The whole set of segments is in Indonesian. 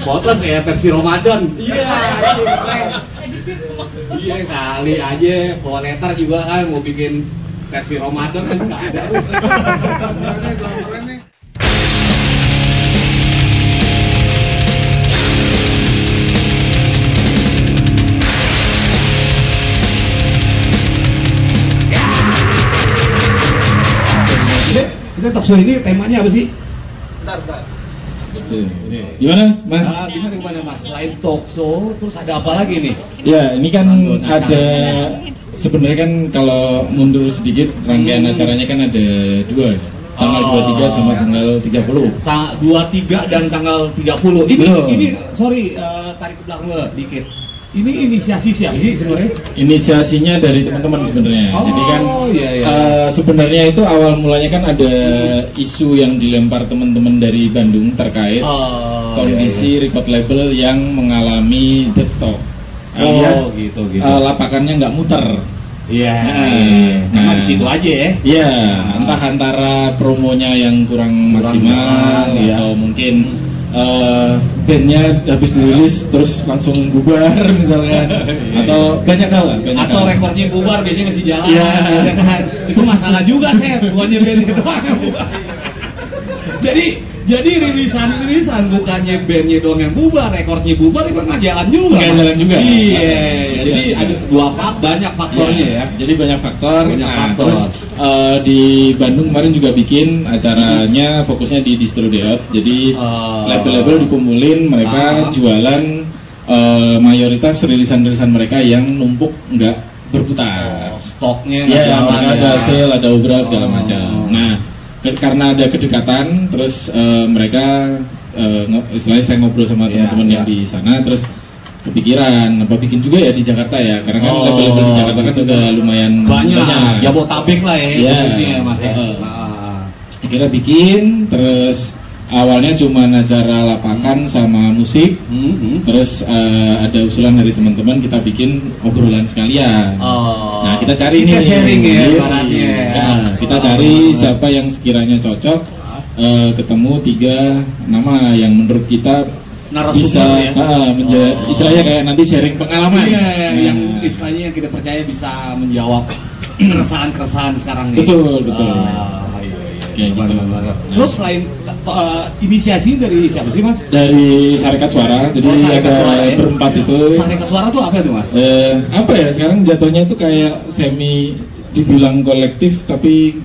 Spotless ya versi Ramadan. Iya, iya kali aja. Planetar juga kan mau bikin versi Ramadan kan nggak ada. Kita talk show ini temanya apa sih? Bentar. Gimana, Mas? Gimana Mas? Selain talk show, terus ada apa lagi nih? Ya, ini kan ada sebenarnya kan kalau mundur sedikit rangkaian acaranya kan ada dua. Tanggal 23 sama tanggal 30. 23 dan tanggal 30. Ini sorry, tarik ke belakang lo dikit. Ini inisiasi siapa sih sebenarnya? Inisiasinya dari teman-teman sebenarnya. Jadi kan iya. Sebenarnya itu awal mulanya kan ada isu yang dilempar teman-teman dari Bandung terkait kondisi record label yang mengalami dead stock. Alias gitu. Lapakannya nggak muter. Iya. Cuma di situ aja ya. Iya, entah antara promonya yang kurang maksimal atau mungkin bandnya habis dirilis terus langsung bubar misalnya atau banyak hal lah atau rekornya bubar bandnya masih jalan itu masalah juga sih bukannya bandnya doang yang bubar jadi rilisan bukannya bandnya doang yang bubar rekornya bubar itu nggak jalan juga iya jadi ada banyak faktornya ya jadi banyak faktor. Terus di Bandung kemarin juga bikin acaranya fokusnya di distro Deot jadi label-label dikumpulin mereka jualan mayoritas rilisan-rilisan mereka yang numpuk nggak berputar stoknya ada sale ada obral segala macam. Nah karena ada kedekatan terus mereka istilahnya saya ngobrol sama teman-teman yang di sana terus kepikiran apa bikin juga ya di Jakarta ya karena kan label-label di Jakarta kan udah lumayan banyak Jabodetabek lah ya khususnya Mas ya. Akhirnya bikin terus awalnya cuma acara lapakan sama musik terus ada usulan dari teman-teman kita bikin obrolan sekalian. Nah kita cari kita sharing ya kita cari siapa yang sekiranya cocok ketemu 3 nama yang menurut kita bisa istilahnya kayak nanti sharing pengalaman yang istilahnya yang kita percaya bisa menjawab keresahan sekarang nih. Betul. Kayak gitu. Terus selain inisiasi dari siapa sih Mas? Dari Sarekat Suara. Jadi ada berempat itu. Sarekat Suara tuh apa itu Mas? Apa ya sekarang jatuhnya tuh kayak semi dibilang kolektif tapi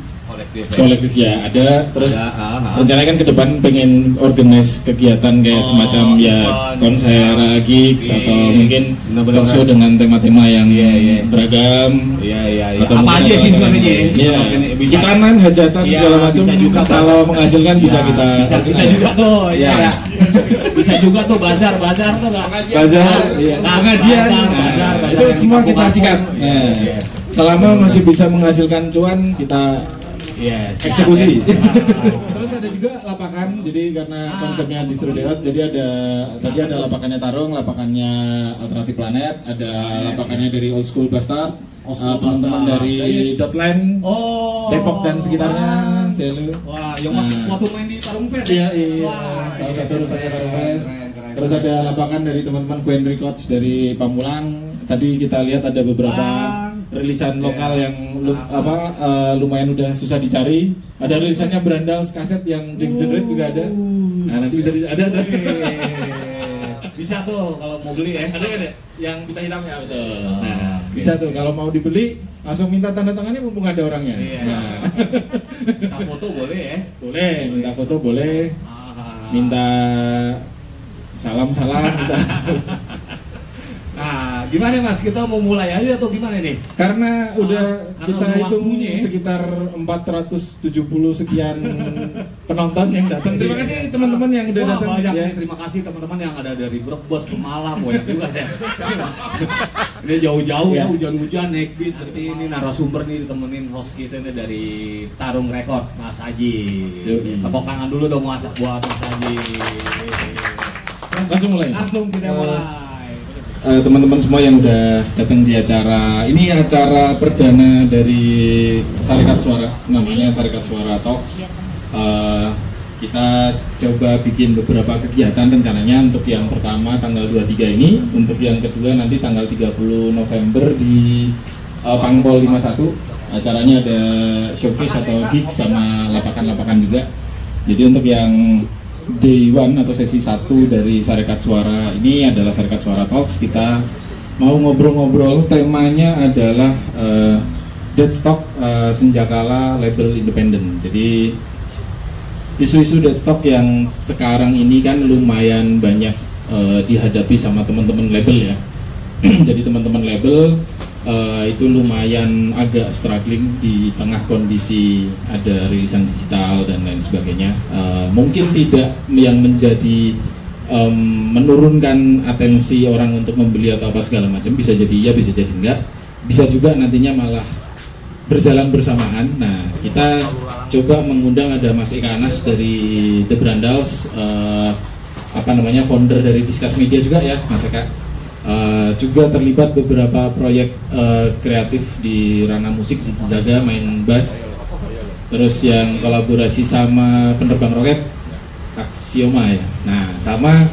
kolektif ya ada terus rencananya kan ke depan pengen organize kegiatan kayak semacam konser gigs atau mungkin talk show dengan tema-tema yang beragam atau apa aja sih sebenarnya hitanan hajatan segala macam kalau menghasilkan bisa kita bisa juga tuh bisa juga tuh bazar tuh pengajian itu semua kita sikat selama masih bisa menghasilkan cuan kita eksekusi. Terus ada juga lapakan, jadi karena konsepnya distro Deot, jadi tadi ada lapakannya Tarung, lapakannya Alternatif Planet, ada lapakannya dari Old School Bastard, teman-teman dari Dotland, Depok dan sekitarnya, Selu. Wah, yang waktu main di Tarung Fest. Iya. Salah satu rupanya Tarung Fest. Terus ada lapakan dari teman-teman Queen Records dari Pamulang. Tadi kita lihat ada beberapa rilisan lokal yang lumayan udah susah dicari. Ada rilisannya Berandal kaset yang Degenerate juga ada. Nah nanti bisa ada. Bisa tuh kalau mau beli ya. Ada kan ya? Yang pita hitam ya betul. Nah bisa tuh kalau mau dibeli langsung minta tanda tangannya mumpung ada orangnya. Minta foto boleh ya? Boleh, minta foto boleh. Minta salam. Nah, gimana Mas? Kita mau mulai aja atau gimana nih? Karena kita hitung sekitar 470 sekian penonton yang datang. Terima kasih teman-teman yang udah datang. Banyak nih, terima kasih teman-teman yang ada dari Brebes, Pemalang, banyak juga ya. Ini jauh-jauh ya, hujan-hujan naik bis. Nanti ini narasumber nih ditemenin host kita nih dari Tarung Record, Mas Haji. Tepuk tangan dulu dong buat Mas Haji. Langsung kita mulai. Teman-teman semua yang udah datang di acara ini, acara perdana dari Sarekat Suara, namanya Sarekat Suara Talks. Kita coba bikin beberapa kegiatan rencananya untuk yang pertama tanggal 23 ini, untuk yang kedua nanti tanggal 30 November di Pangpol 51. Acaranya ada showcase atau gig sama lapakan-lapakan juga. Jadi untuk yang Day 1 atau sesi 1 dari Sarekat Suara ini adalah Sarekat Suara Talks. Kita mau ngobrol-ngobrol, temanya adalah Deadstock Senjakala Label Independen. Jadi isu-isu deadstock yang sekarang ini kan lumayan banyak dihadapi sama teman-teman label ya. Jadi teman-teman label itu lumayan agak struggling di tengah kondisi ada rilisan digital dan lain sebagainya. Mungkin tidak yang menjadi menurunkan atensi orang untuk membeli atau apa segala macam, bisa jadi iya, bisa jadi enggak, bisa juga nantinya malah berjalan bersamaan. Nah, kita coba mengundang ada Mas Eka Anas dari The Brandals, founder dari Discuss Media juga ya, Mas Eka. Juga terlibat beberapa proyek kreatif di ranah musik, Zaga main bass. Terus yang kolaborasi sama penerbang roket, Axioma ya. Nah, sama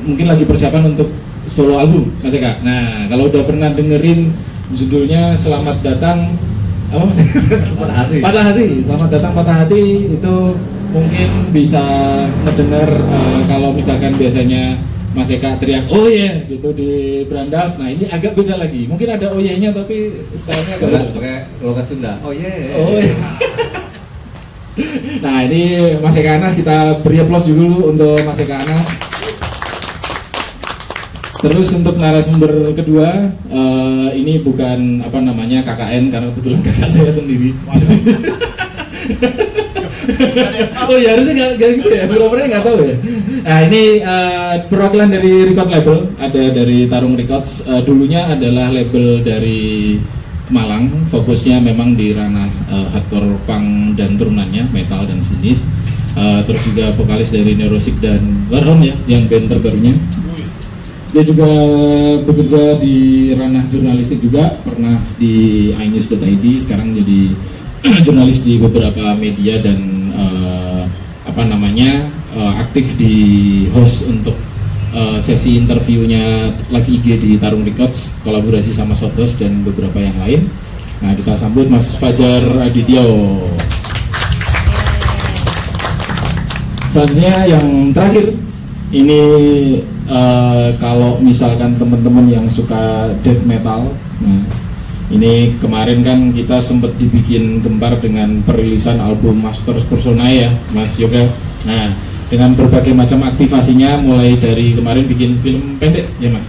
mungkin lagi persiapan untuk solo album, Mas Eka. Nah, kalau udah pernah dengerin judulnya Selamat Datang apa Mas? Patah Hati. Selamat Datang Patah Hati itu mungkin bisa ngedenger kalau misalkan biasanya Mas Eka teriak oh yeah gitu di Brandals. Nah ini agak beda lagi. Mungkin ada oh yeah-nya tapi stylenya agak beda. Pakai logat Sunda. Oh yeah. Oh yeah. Nah ini Mas Eka Anas, kita beri aplaus dulu untuk Mas Eka Anas. Terus untuk narasumber kedua, ini bukan KKN karena kebetulan kakak saya sendiri. Oh ya harusnya nggak gitu ya, pura-pura nggak tahu ya. Nah ini perwakilan dari record label, ada dari Tarung Records. Dulunya adalah label dari Malang, fokusnya memang di ranah hardcore punk dan turunannya, metal dan sinis. Terus juga vokalis dari Neurosic dan Warhol ya, yang band terbarunya. Dia juga bekerja di ranah jurnalistik juga, pernah di inews.id, sekarang jadi jurnalis di beberapa media dan aktif di host untuk sesi interviewnya live IG di Tarung Records, kolaborasi sama Sotos dan beberapa yang lain. Nah kita sambut Mas Fajar Adityo. Selanjutnya yang terakhir ini kalau misalkan teman-teman yang suka death metal, nah ini kemarin kan kita sempat dibikin gempar dengan perilisan album Masters Personae ya Mas Yoga. Nah dengan berbagai macam aktivasinya, mulai dari kemarin bikin film pendek ya Mas,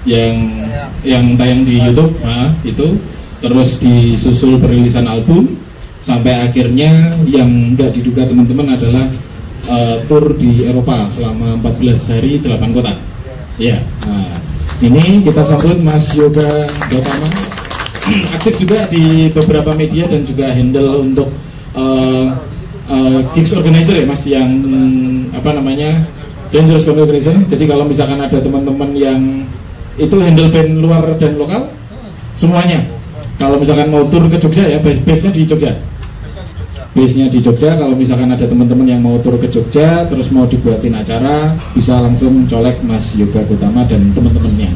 yang tayang di YouTube, nah itu terus disusul perilisan album sampai akhirnya yang nggak diduga teman-teman adalah tour di Eropa selama 14 hari 8 kota. Ya, nah, ini kita sambut Mas Yoga Gautama, aktif juga di beberapa media dan juga handle untuk gigs organizer ya Mas, yang Dangerous Organizer. Jadi kalau misalkan ada teman-teman yang itu handle band luar dan lokal semuanya. Kalau misalkan mau tur ke Jogja ya, base-nya di Jogja. Base-nya di Jogja, kalau misalkan ada teman-teman yang mau tur ke Jogja terus mau dibuatin acara, bisa langsung colek Mas Yoga Gautama dan teman-temannya.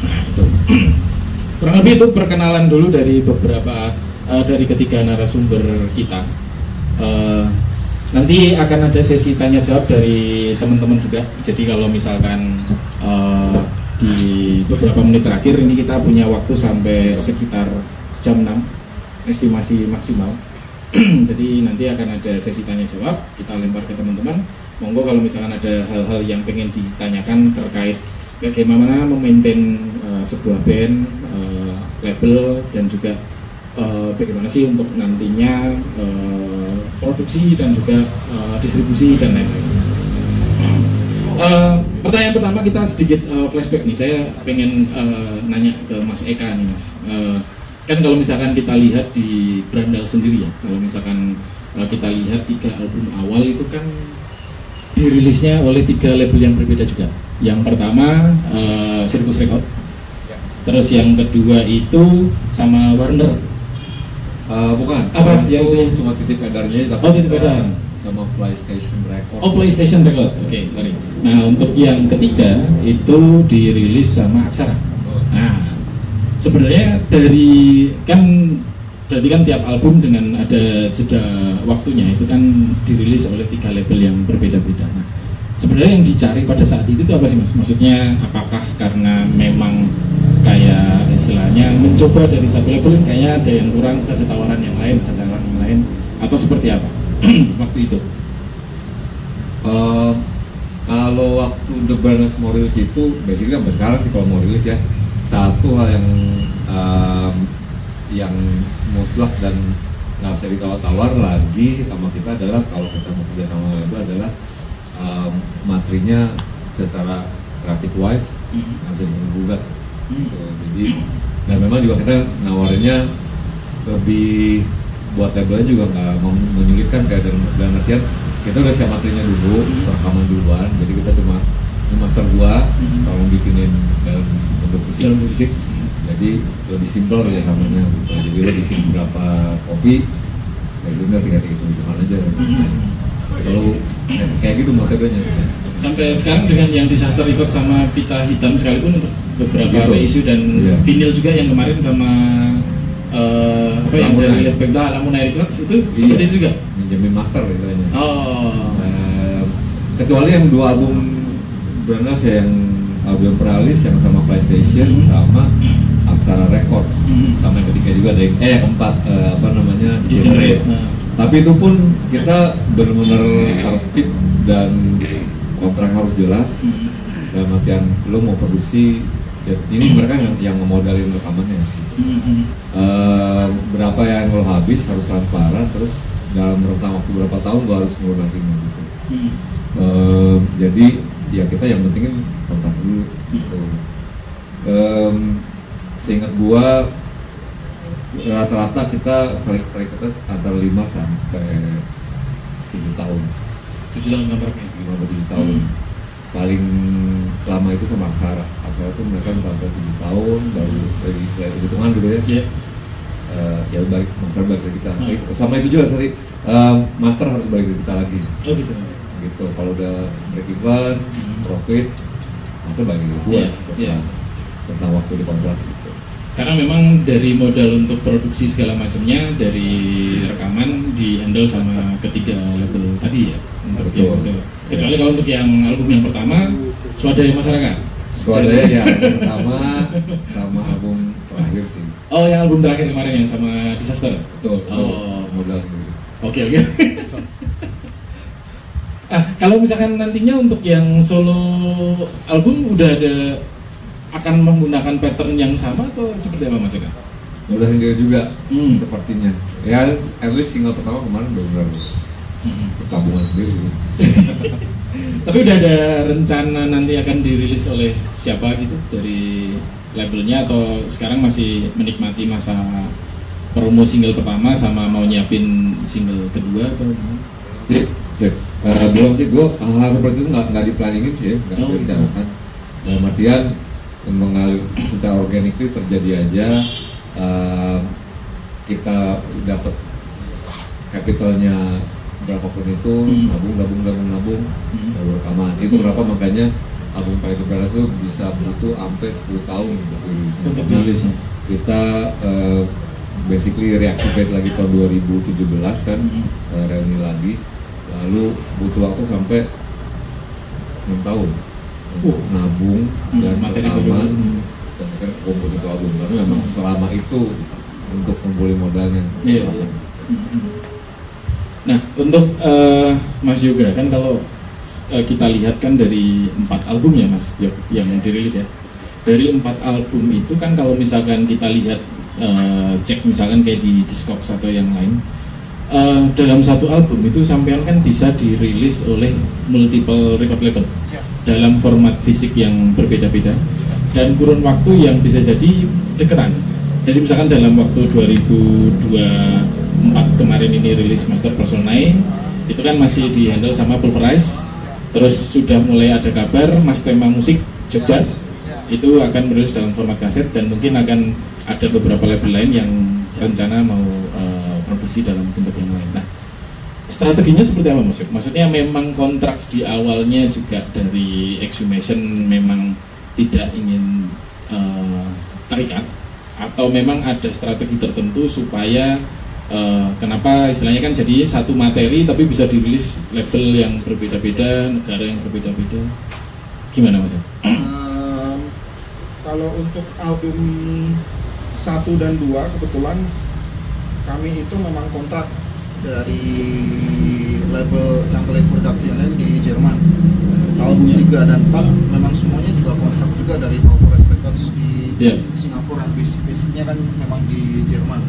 Nah itu kurang lebih itu perkenalan dulu dari beberapa dari ketiga narasumber kita. Nanti akan ada sesi tanya jawab dari teman-teman juga. Jadi kalau misalkan di beberapa menit terakhir ini kita punya waktu sampai sekitar jam 6 estimasi maksimal. Jadi nanti akan ada sesi tanya jawab, kita lempar ke teman-teman. Monggo kalau misalkan ada hal-hal yang pengen ditanyakan terkait bagaimana memaintain sebuah band, label, dan juga bagaimana sih untuk nantinya produksi dan juga distribusi dan lain-lain. Pertanyaan pertama kita sedikit flashback nih. Saya pengen nanya ke Mas Eka nih Mas. Kan kalau misalkan kita lihat di Brandal sendiri ya, kalau misalkan kita lihat 3 album awal itu kan dirilisnya oleh 3 label yang berbeda juga. Yang pertama Circus Record, terus yang kedua itu sama Warner. Bukan. Apa? Yang itu cuma titip edarnya. Oh titip edar. sama PlayStation Records. Oh, PlayStation Records. Oke, sorry. Nah, untuk yang ketiga itu dirilis sama Aksara. Nah, sebenarnya dari kan berarti kan tiap album dengan ada jeda waktunya itu kan dirilis oleh 3 label yang berbeda-beda. Nah, sebenarnya yang dicari pada saat itu apa sih Mas? Maksudnya apakah karena memang kayak istilahnya mencoba dari satu label kayaknya ada yang kurang, ada tawaran yang lain, ada tawaran yang lain, atau seperti apa waktu itu? Kalau waktu The Barnes mau rilis itu, basically sampai sekarang sih kalau mau rilis ya, satu hal yang mutlak dan nggak bisa ditawar-tawar lagi sama kita adalah kalau kita mau kerja sama label adalah materinya secara creative wise nggak bisa digugat. Jadi dan memang juga kita nawarinnya lebih buat labelnya juga nggak menyulitkan kayak dalam artian kita udah siap materinya dulu, rekaman duluan, jadi kita cuma master gua kalau bikinin dalam bentuk fisik. Jadi lebih simpel ya samanya gitu. Jadi lo bikin berapa kopi, dari situ tinggal hitung-hitungan aja. Selalu kayak gitu materinya. Sampai sekarang dengan yang Disaster Record sama Pita Hitam sekalipun untuk beberapa isu dan vinyl juga yang kemarin sama apa yang dari Pemda Lamunai Records itu seperti itu juga? Minjemin master istilahnya. Oh. Kecuali yang 2 album Barnes ya, yang album Peralis yang sama PlayStation sama Aksara Records sama yang ketiga juga ada yang keempat apa namanya Degenerate. Tapi itu pun kita benar-benar tertib dan kontrak harus jelas. Dalam artian lo mau produksi ya, ini mereka yang memodalin rekamannya. Berapa yang lo habis harus transparan, terus dalam rentang waktu berapa tahun lo harus ngelunasinya gitu. Jadi ya kita yang penting kontrak dulu gitu. Seingat gua rata-rata kita tarik kita antara 5 sampai 7 tahun. 7 tahun kontraknya? 5 sampai 7 tahun. Paling lama itu sama Aksara. Aksara itu mereka sampai 7 tahun baru dari istilah hitungan gitu ya. Ya balik master balik ke kita. Sama itu juga sih master harus balik ke kita lagi. Oh gitu. Gitu. Kalau udah break even, profit, master balik ke gua. Tentang waktu di kontrak gitu. Karena memang dari modal untuk produksi segala macamnya dari rekaman di handle sama ketiga label tadi ya. Untuk yang kecuali kalau untuk yang album yang pertama Swadaya Masyarakat. Swadaya yang pertama sama album terakhir sih. Oh, yang album terakhir kemarin yang sama Disaster. Betul. Oh, modal sendiri. Oke. Kalau misalkan nantinya untuk yang solo album udah ada akan menggunakan pattern yang sama atau seperti apa Mas Eka? Udah sendiri juga sepertinya. Ya, at least single pertama kemarin benar-benar pertabungan sendiri. Tapi udah ada rencana nanti akan dirilis oleh siapa gitu dari labelnya atau sekarang masih menikmati masa promo single pertama sama mau nyiapin single kedua atau gimana? Belum sih, gue hal seperti itu nggak di-planningin sih ya, nggak direncanakan. Dalam artian mengalir secara organik itu terjadi aja, kita dapat capitalnya berapapun itu, nabung baru rekaman. Itu kenapa makanya album Paling Berbalas itu bisa butuh sampai 10 tahun untuk rilisnya. Kita basically reactivate lagi tahun 2017 kan, reuni lagi, lalu butuh waktu sampai 6 tahun untuk nabung dan rekaman dan kan kumpul satu album, karena memang selama itu untuk kumpulin modalnya. Nah, untuk Mas Yoga kan kalau kita lihat kan dari 4 album ya Mas yang dirilis ya. Dari 4 album itu kan kalau misalkan kita lihat cek misalkan kayak di Discogs atau yang lain, dalam satu album itu sampean kan bisa dirilis oleh multiple record label dalam format fisik yang berbeda-beda dan kurun waktu yang bisa jadi deketan. Jadi misalkan dalam waktu 2024 kemarin ini rilis Master Personae itu kan masih di handle sama Pulverize. Terus sudah mulai ada kabar Mas Tema Musik Jogja itu akan merilis dalam format kaset dan mungkin akan ada beberapa label lain yang rencana mau produksi dalam bentuk yang lain. Nah, Strateginya seperti apa Mas? Maksudnya memang kontrak di awalnya juga dari Exhumation memang tidak ingin terikat, atau memang ada strategi tertentu supaya kenapa istilahnya kan jadi satu materi tapi bisa dirilis label yang berbeda-beda, negara yang berbeda-beda, gimana Mas? Kalau untuk album 1 dan 2 kebetulan kami itu memang kontrak dari label yang Late Production di Jerman. Album 3 dan 4 memang semuanya juga kontrak juga dari Forest Records di Singapura. Basicnya kan memang di Jerman.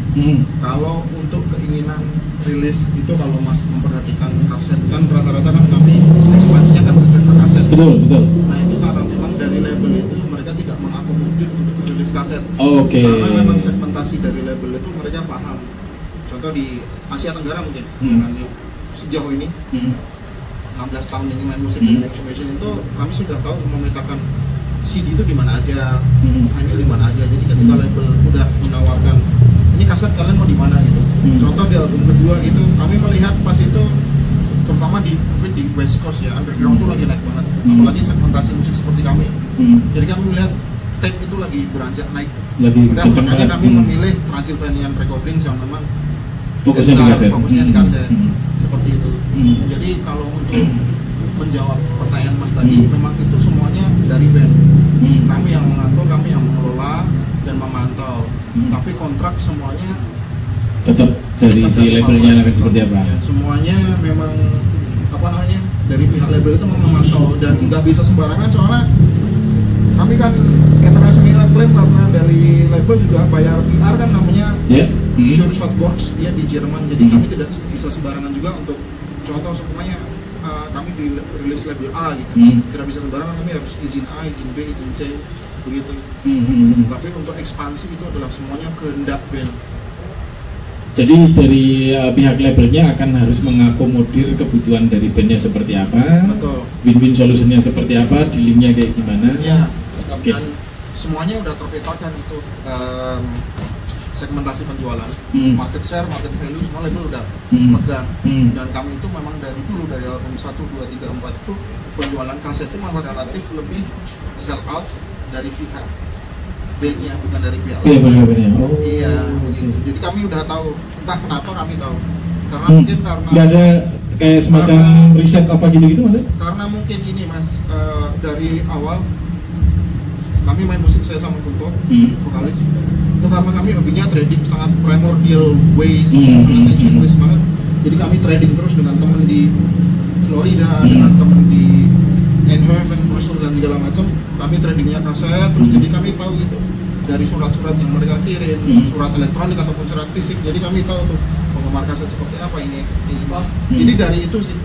Kalau untuk keinginan rilis itu, kalau Mas memperhatikan kaset kan rata-rata kan kami ekspansinya kan ke kaset. Betul. Nah itu karena memang dari label itu mereka tidak mengakomodir untuk rilis kaset. Oke. Karena memang segmentasi dari label itu mereka paham. Contoh di Asia Tenggara mungkin, sejauh ini 16 tahun ini main musik dengan Exhumation itu kami sudah tahu memetakan CD itu di mana aja, vinyl di mana aja. Jadi ketika label udah menawarkan ini kaset kalian mau di mana gitu. Contoh di album kedua itu kami melihat pas itu terutama mungkin di West Coast ya, underground tuh lagi naik banget, apalagi segmentasi musik seperti kami. Jadi kami melihat tape itu lagi beranjak naik. Makanya kami memilih Transylvanian Recordings yang memang fokusnya di kaset. Seperti itu. Jadi kalau untuk menjawab pertanyaan Mas tadi, memang itu semuanya dari band. Kami yang mengatur, kami yang mengelola dan memantau. Tapi kontrak semuanya tetap dari si labelnya akan seperti apa? Semuanya memang dari pihak label itu memantau dan nggak bisa sembarangan, soalnya kami kan international claim karena dari label juga bayar PR kan namanya Sure Shotbox, dia di Jerman. Jadi kami tidak bisa sembarangan juga untuk contoh semuanya kami di rilis label A gitu. Tidak bisa sembarangan, kami harus izin A, izin B, izin C begitu. Tapi untuk ekspansi itu adalah semuanya kehendak band. Jadi dari pihak labelnya akan harus mengakomodir kebutuhan dari bandnya seperti apa, win-win solutionnya seperti apa, dealingnya kayak gimana. Ya, dan semuanya udah terpetakan itu segmentasi penjualan, market share, market value, semua label udah pegang. Dan kami itu memang dari dulu, dari album 1, 2, 3, 4 itu penjualan kaset itu malah relatif lebih sell out dari pihak bandnya, bukan dari pihak label. Iya, begitu. Jadi kami udah tahu, entah kenapa kami tahu, karena mungkin karena nggak ada kayak semacam riset apa gitu-gitu Mas? Karena mungkin ini Mas, dari awal kami main musik saya sama Kunto, vokalis. Itu karena kami hobinya trading sangat primordial ways, sangat ancient ways banget. Jadi kami trading terus dengan teman di Florida, dengan teman di Eindhoven, Brussels dan segala macam. Kami tradingnya kaset, terus jadi kami tahu gitu dari surat-surat yang mereka kirim, surat elektronik ataupun surat fisik. Jadi kami tahu tuh penggemar kaset seperti apa ini. Jadi dari itu sih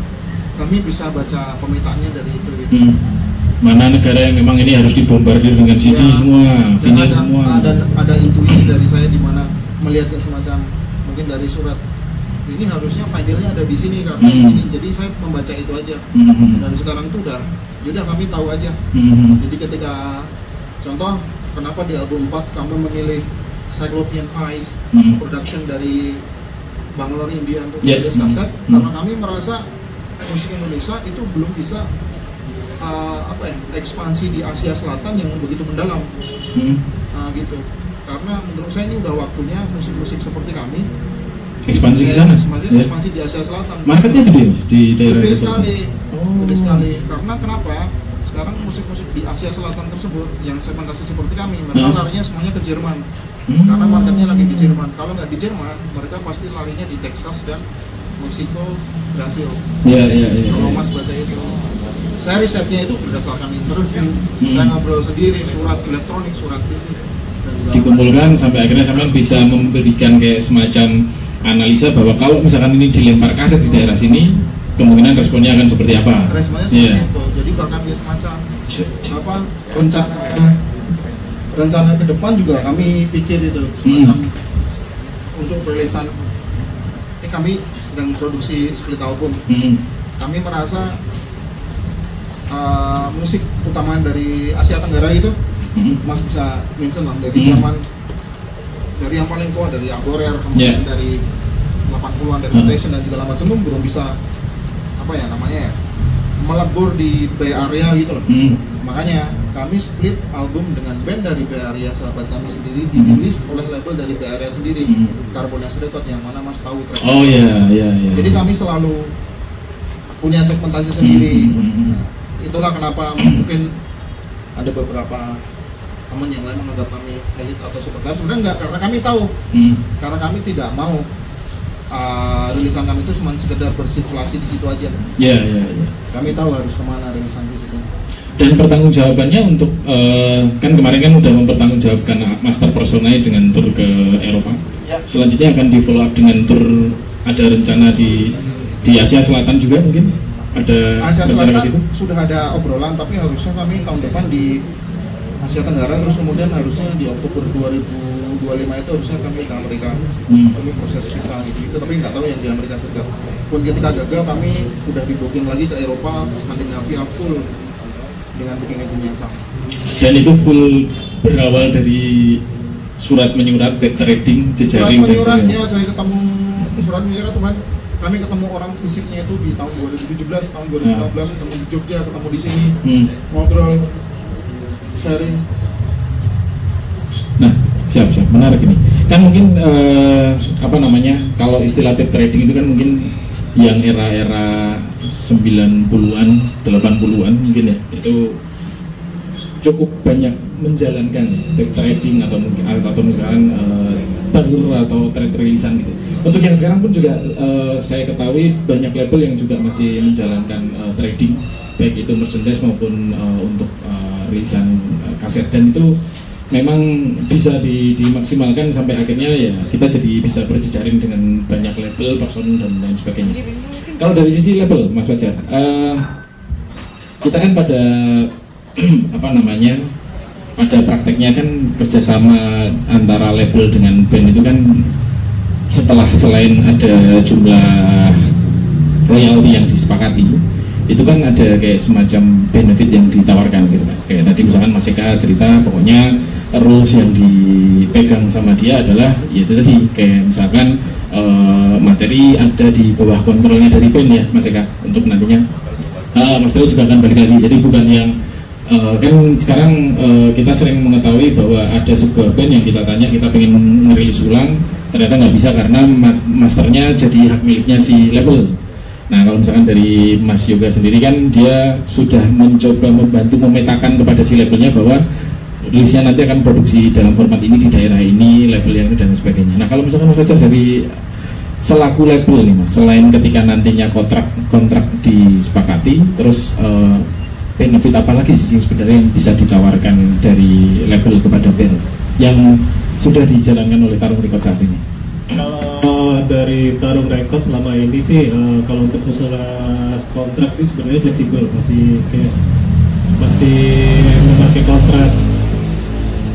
kami bisa baca pemetaannya dari itu gitu. Mana negara yang memang ini harus dibombardir dengan CD semua, vinyl semua. Dan ada intuisi dari saya di mana melihat semacam mungkin dari surat ini harusnya filenya ada di sini karena di sini. Jadi saya membaca itu aja. Dan sekarang tuh udah, yaudah kami tahu aja. Jadi ketika contoh kenapa di album 4 kami memilih Cyclopean Eyes production dari Bangalore India untuk rilis kaset, karena kami merasa musik Indonesia itu belum bisa ekspansi di Asia Selatan yang begitu mendalam, gitu. Karena menurut saya ini udah waktunya musik-musik seperti kami ekspansi ke sana. Ekspansi di Asia Selatan. Marketnya gede di daerah gede sekali. Gede sekali. Karena kenapa? Sekarang musik-musik di Asia Selatan tersebut yang segmentasi seperti kami, mereka larinya semuanya ke Jerman. Karena marketnya lagi di Jerman. Kalau nggak di Jerman, mereka pasti larinya di Texas dan Meksiko, Brasil. Kalau Mas baca itu, saya risetnya itu berdasarkan interview, saya ngobrol sendiri, surat elektronik, surat fisik, dikumpulkan sampai akhirnya sampai bisa memberikan kayak semacam analisa bahwa kalau misalkan ini dilempar kaset di daerah sini, kemungkinan responnya akan seperti apa? Responnya seperti itu. Jadi bahkan dia semacam rencana ke depan juga kami pikir itu semacam untuk perilisan. Ini kami sedang produksi split album. Kami merasa musik utamaan dari Asia Tenggara itu, Mas bisa mention lah dari zaman, dari yang paling tua dari Aborer, kemudian dari 80-an dari Temptation dan segala macam belum bisa apa ya namanya ya, melebur di Bay Area gitu loh. Makanya kami split album dengan band dari Bay Area, sahabat kami sendiri, dirilis oleh label dari Bay Area sendiri, Carbonase Record, yang mana Mas tahu track. Oh iya. Jadi kami selalu punya segmentasi sendiri. Itulah kenapa mungkin ada beberapa teman yang lain menganggap kami elit atau super type. Sebenarnya enggak, karena kami tahu, karena kami tidak mau rilisan kami itu cuma sekedar bersirkulasi di situ aja. Iya. Kami tahu harus kemana rilisan fisiknya. Dan pertanggungjawabannya untuk kan kemarin kan udah mempertanggungjawabkan Master Personae dengan tur ke Eropa. Ya. Selanjutnya akan di follow up dengan tur, ada rencana di Asia Selatan juga mungkin? Ada Asia rencana Selatan ke situ? sudah ada obrolan, tapi harusnya kami tahun depan di Asia Tenggara, terus kemudian harusnya di Oktober 2025 itu harusnya kami ke Amerika. Kami proses visa gitu, tapi nggak tahu yang di Amerika Serikat. Pun ketika gagal, kami udah di booking lagi ke Eropa, Skandinavia full dengan booking agent yang sama. Dan itu full berawal dari surat menyurat, trading, jejaring, dan surat menyurat, ya saya ketemu surat menyurat teman. Kami ketemu orang fisiknya itu di tahun 2017, tahun 2015, ketemu di Jogja, ketemu di sini, ngobrol, sharing. Nah, siap, menarik ini. Kan mungkin apa namanya, kalau istilah tape trading itu kan mungkin yang era-era 90-an, 80-an mungkin ya, itu cukup banyak menjalankan tape trading atau mungkin misalkan tour atau trade rilisan gitu. Untuk yang sekarang pun juga saya ketahui banyak label yang juga masih menjalankan trading, baik itu merchandise maupun untuk rilisan kaset, dan itu memang bisa dimaksimalkan sampai akhirnya ya kita jadi bisa berjejaring dengan banyak label, person dan lain sebagainya. Kalau dari sisi label, Mas Fajar, kita kan pada apa namanya, pada prakteknya kan kerjasama antara label dengan band itu kan selain ada jumlah royalti yang disepakati, itu kan ada kayak semacam benefit yang ditawarkan gitu kan. Kayak tadi misalkan Mas Eka cerita, pokoknya rules yang dipegang sama dia adalah ya itu tadi, kayak misalkan materi ada di bawah kontrolnya dari band ya Mas Eka, untuk nantinya Mas Teo juga akan balik lagi. Jadi bukan yang kan sekarang kita sering mengetahui bahwa ada sebuah band yang kita tanya, kita pengen ngerilis ulang, ternyata nggak bisa karena masternya jadi hak miliknya si label. Nah kalau misalkan dari Mas Yoga sendiri kan dia sudah mencoba membantu memetakan kepada si labelnya bahwa rilisnya nanti akan produksi dalam format ini di daerah ini, level yang ini dan sebagainya. Nah kalau misalkan Mas Fajar dari selaku label nih Mas, selain ketika nantinya kontrak disepakati, terus benefit apa lagi sih sebenarnya yang bisa ditawarkan dari label kepada band yang sudah dijalankan oleh Tarung Record saat ini? Kalau dari Tarung Record selama ini sih kalau untuk masalah kontrak ini sebenarnya fleksibel, masih memakai kontrak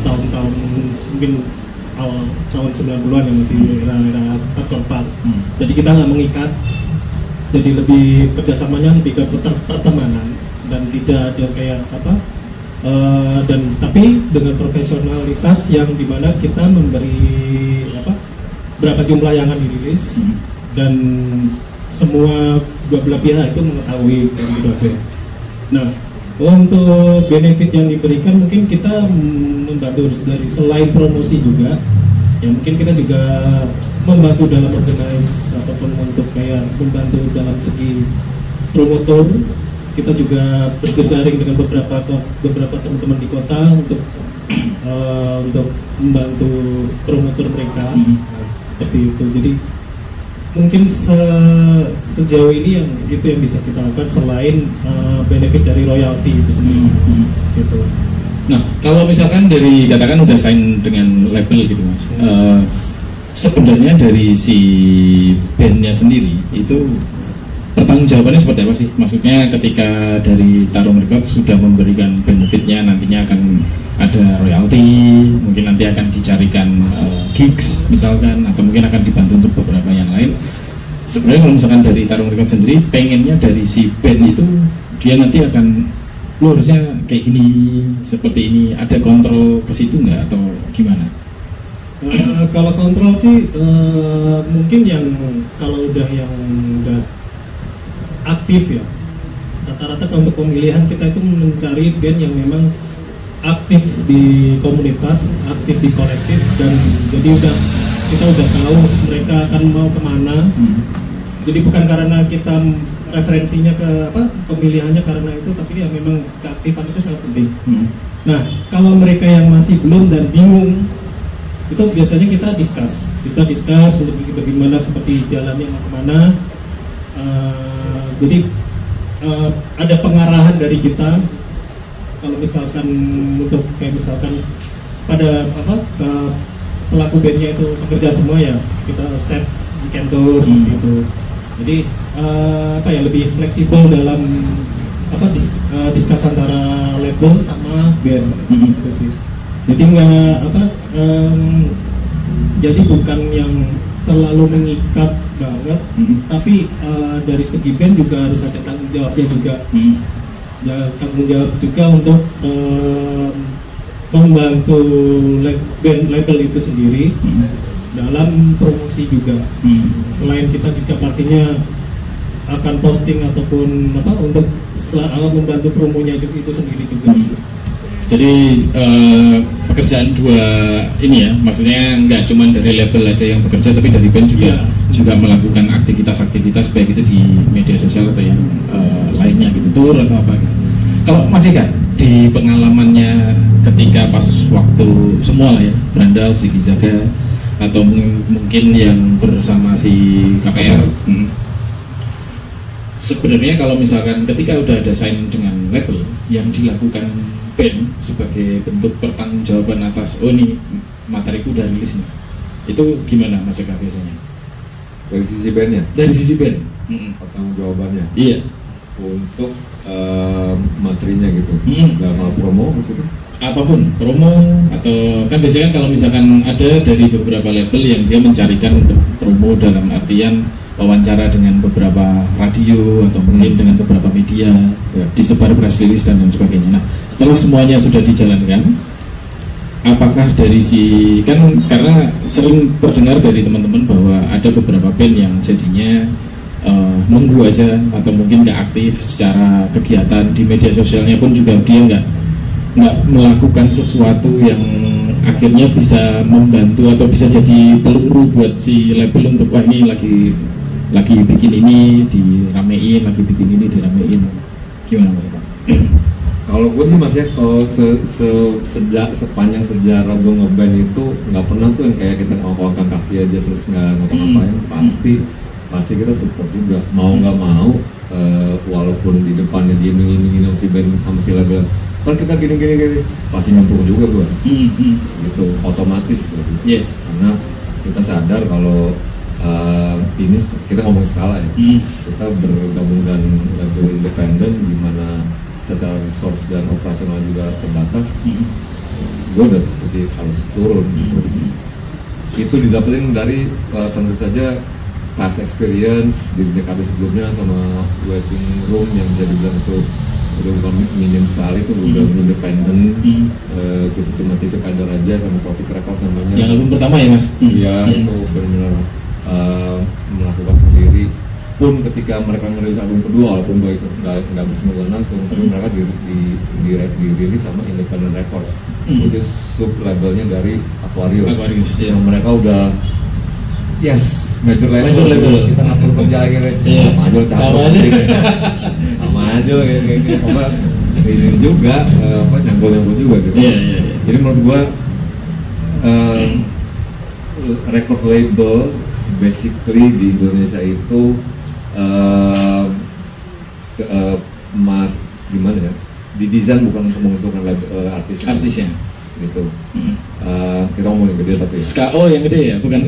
tahun-tahun mungkin awal tahun 90-an yang masih era hardcore punk. Jadi kita nggak mengikat, jadi lebih kerjasamanya lebih ke pertemanan dan tidak ada kayak apa dan tapi dengan profesionalitas yang dimana kita memberi berapa jumlah yang akan dirilis dan semua dua belah pihak itu mengetahui dan gitu. Nah untuk benefit yang diberikan mungkin kita membantu dari selain promosi juga ya, mungkin kita juga membantu dalam organize ataupun untuk kayak membantu dalam segi promotor. Kita juga berjejaring dengan beberapa teman-teman di kota untuk membantu promotor mereka seperti itu. Jadi mungkin sejauh ini itu yang bisa kita lakukan selain benefit dari royalti itu sendiri. Gitu. Nah kalau misalkan dari katakan udah sign dengan label gitu Mas, sebenarnya dari si bandnya sendiri itu pertanggungjawabannya seperti apa sih? Maksudnya ketika dari Tarung Record sudah memberikan benefitnya, nantinya akan ada royalti, mungkin nanti akan dicarikan gigs misalkan, atau mungkin akan dibantu untuk beberapa yang lain. Sebenarnya kalau misalkan dari Tarung Record sendiri, pengennya dari si band itu dia nanti akan, lu harusnya kayak gini, seperti ini, ada kontrol ke situ nggak atau gimana? Kalau kontrol sih mungkin yang kalau udah aktif ya, rata-rata untuk pemilihan kita itu mencari band yang memang aktif di komunitas, aktif di kolektif, dan jadi kita udah tahu mereka akan mau kemana. Jadi bukan karena kita referensinya ke pemilihannya karena itu, tapi ya memang keaktifan itu sangat penting. Nah, kalau mereka yang masih belum dan bingung, itu biasanya kita discuss untuk bagaimana seperti jalannya mau kemana. Jadi ada pengarahan dari kita. Kalau misalkan untuk misalkan pada pelaku bandnya itu pekerja semua, ya kita set weekend tour gitu. Jadi lebih fleksibel dalam diskus antara label sama band gitu sih. Jadi jadi bukan yang terlalu mengikat banget, tapi dari segi band juga harus ada tanggung jawabnya juga. Tanggung jawab juga untuk membantu label itu sendiri dalam promosi juga. Selain kita juga pastinya akan posting ataupun untuk membantu promonya itu sendiri juga. Jadi pekerjaan dua ini ya, maksudnya nggak cuma dari label aja yang bekerja, tapi dari band juga melakukan aktivitas baik itu di media sosial atau yang lainnya gitu, tour atau apa gitu. Kalau masih kan di pengalamannya ketika pas waktu semua lah ya, Brandal, si Gizaga, atau mungkin yang bersama si KPR, sebenarnya kalau misalkan ketika udah ada sign dengan label, yang dilakukan band sebagai bentuk pertanggungjawaban atas ini materiku udah rilis nih, itu gimana Mas Eka biasanya? Dari sisi bandnya? Dari sisi band pertanggungjawabannya? Iya. Untuk materinya gitu, dalam hal promo maksudnya? Apapun, promo atau kan biasanya kalau misalkan ada dari beberapa label yang dia mencarikan untuk promo dalam artian wawancara dengan beberapa radio atau mungkin dengan beberapa media, disebar press release dan lain sebagainya. Nah, setelah semuanya sudah dijalankan, apakah dari kan karena sering terdengar dari teman-teman bahwa ada beberapa band yang jadinya nunggu aja atau mungkin nggak aktif secara kegiatan di media sosialnya pun juga dia nggak melakukan sesuatu yang akhirnya bisa membantu atau bisa jadi peluru buat si label untuk wah ini lagi bikin ini diramein, lagi bikin ini diramein. Gimana Mas Pak? Kalau gue sih Mas ya, kalau sepanjang sejarah gue ngeband itu nggak pernah tuh yang kayak kita ngangkat kaki aja terus nggak ngapa-ngapain. Pasti kita support juga, mau nggak mau, walaupun di depannya diiming-imingin si band sama si label, kan kita gini pasti nyempur juga gue, gitu otomatis gitu. Karena kita sadar kalau ini kita ngomong skala ya, kita bergabung dan label independen di mana secara resource dan operasional juga terbatas, gue udah harus turun. Itu didapetin dari tentu saja past experience di DKB sebelumnya sama waiting room yang bisa dibilang itu udah bukan minim sekali, itu udah independen. Kita cuma titip kader aja sama Topik Records namanya. Yang album pertama ya Mas? Iya, itu benar-benar melakukan sendiri. Pun ketika mereka ngerilis album kedua, walaupun gue ikut nggak bersinggungan langsung, tapi mereka dirilis sama Independent Records, which is sub labelnya dari Aquarius. Yeah. Mereka udah major label. Kita ngatur kerja lagi nih. Sama aja lo capek. Sama aja lo kayak apa ini juga nyanggol juga gitu. Jadi menurut gua record label basically di Indonesia itu gimana ya? Didesain bukan untuk menguntungkan artisnya. Gitu. Kita ngomongin gede tapi yang gede ya, bukan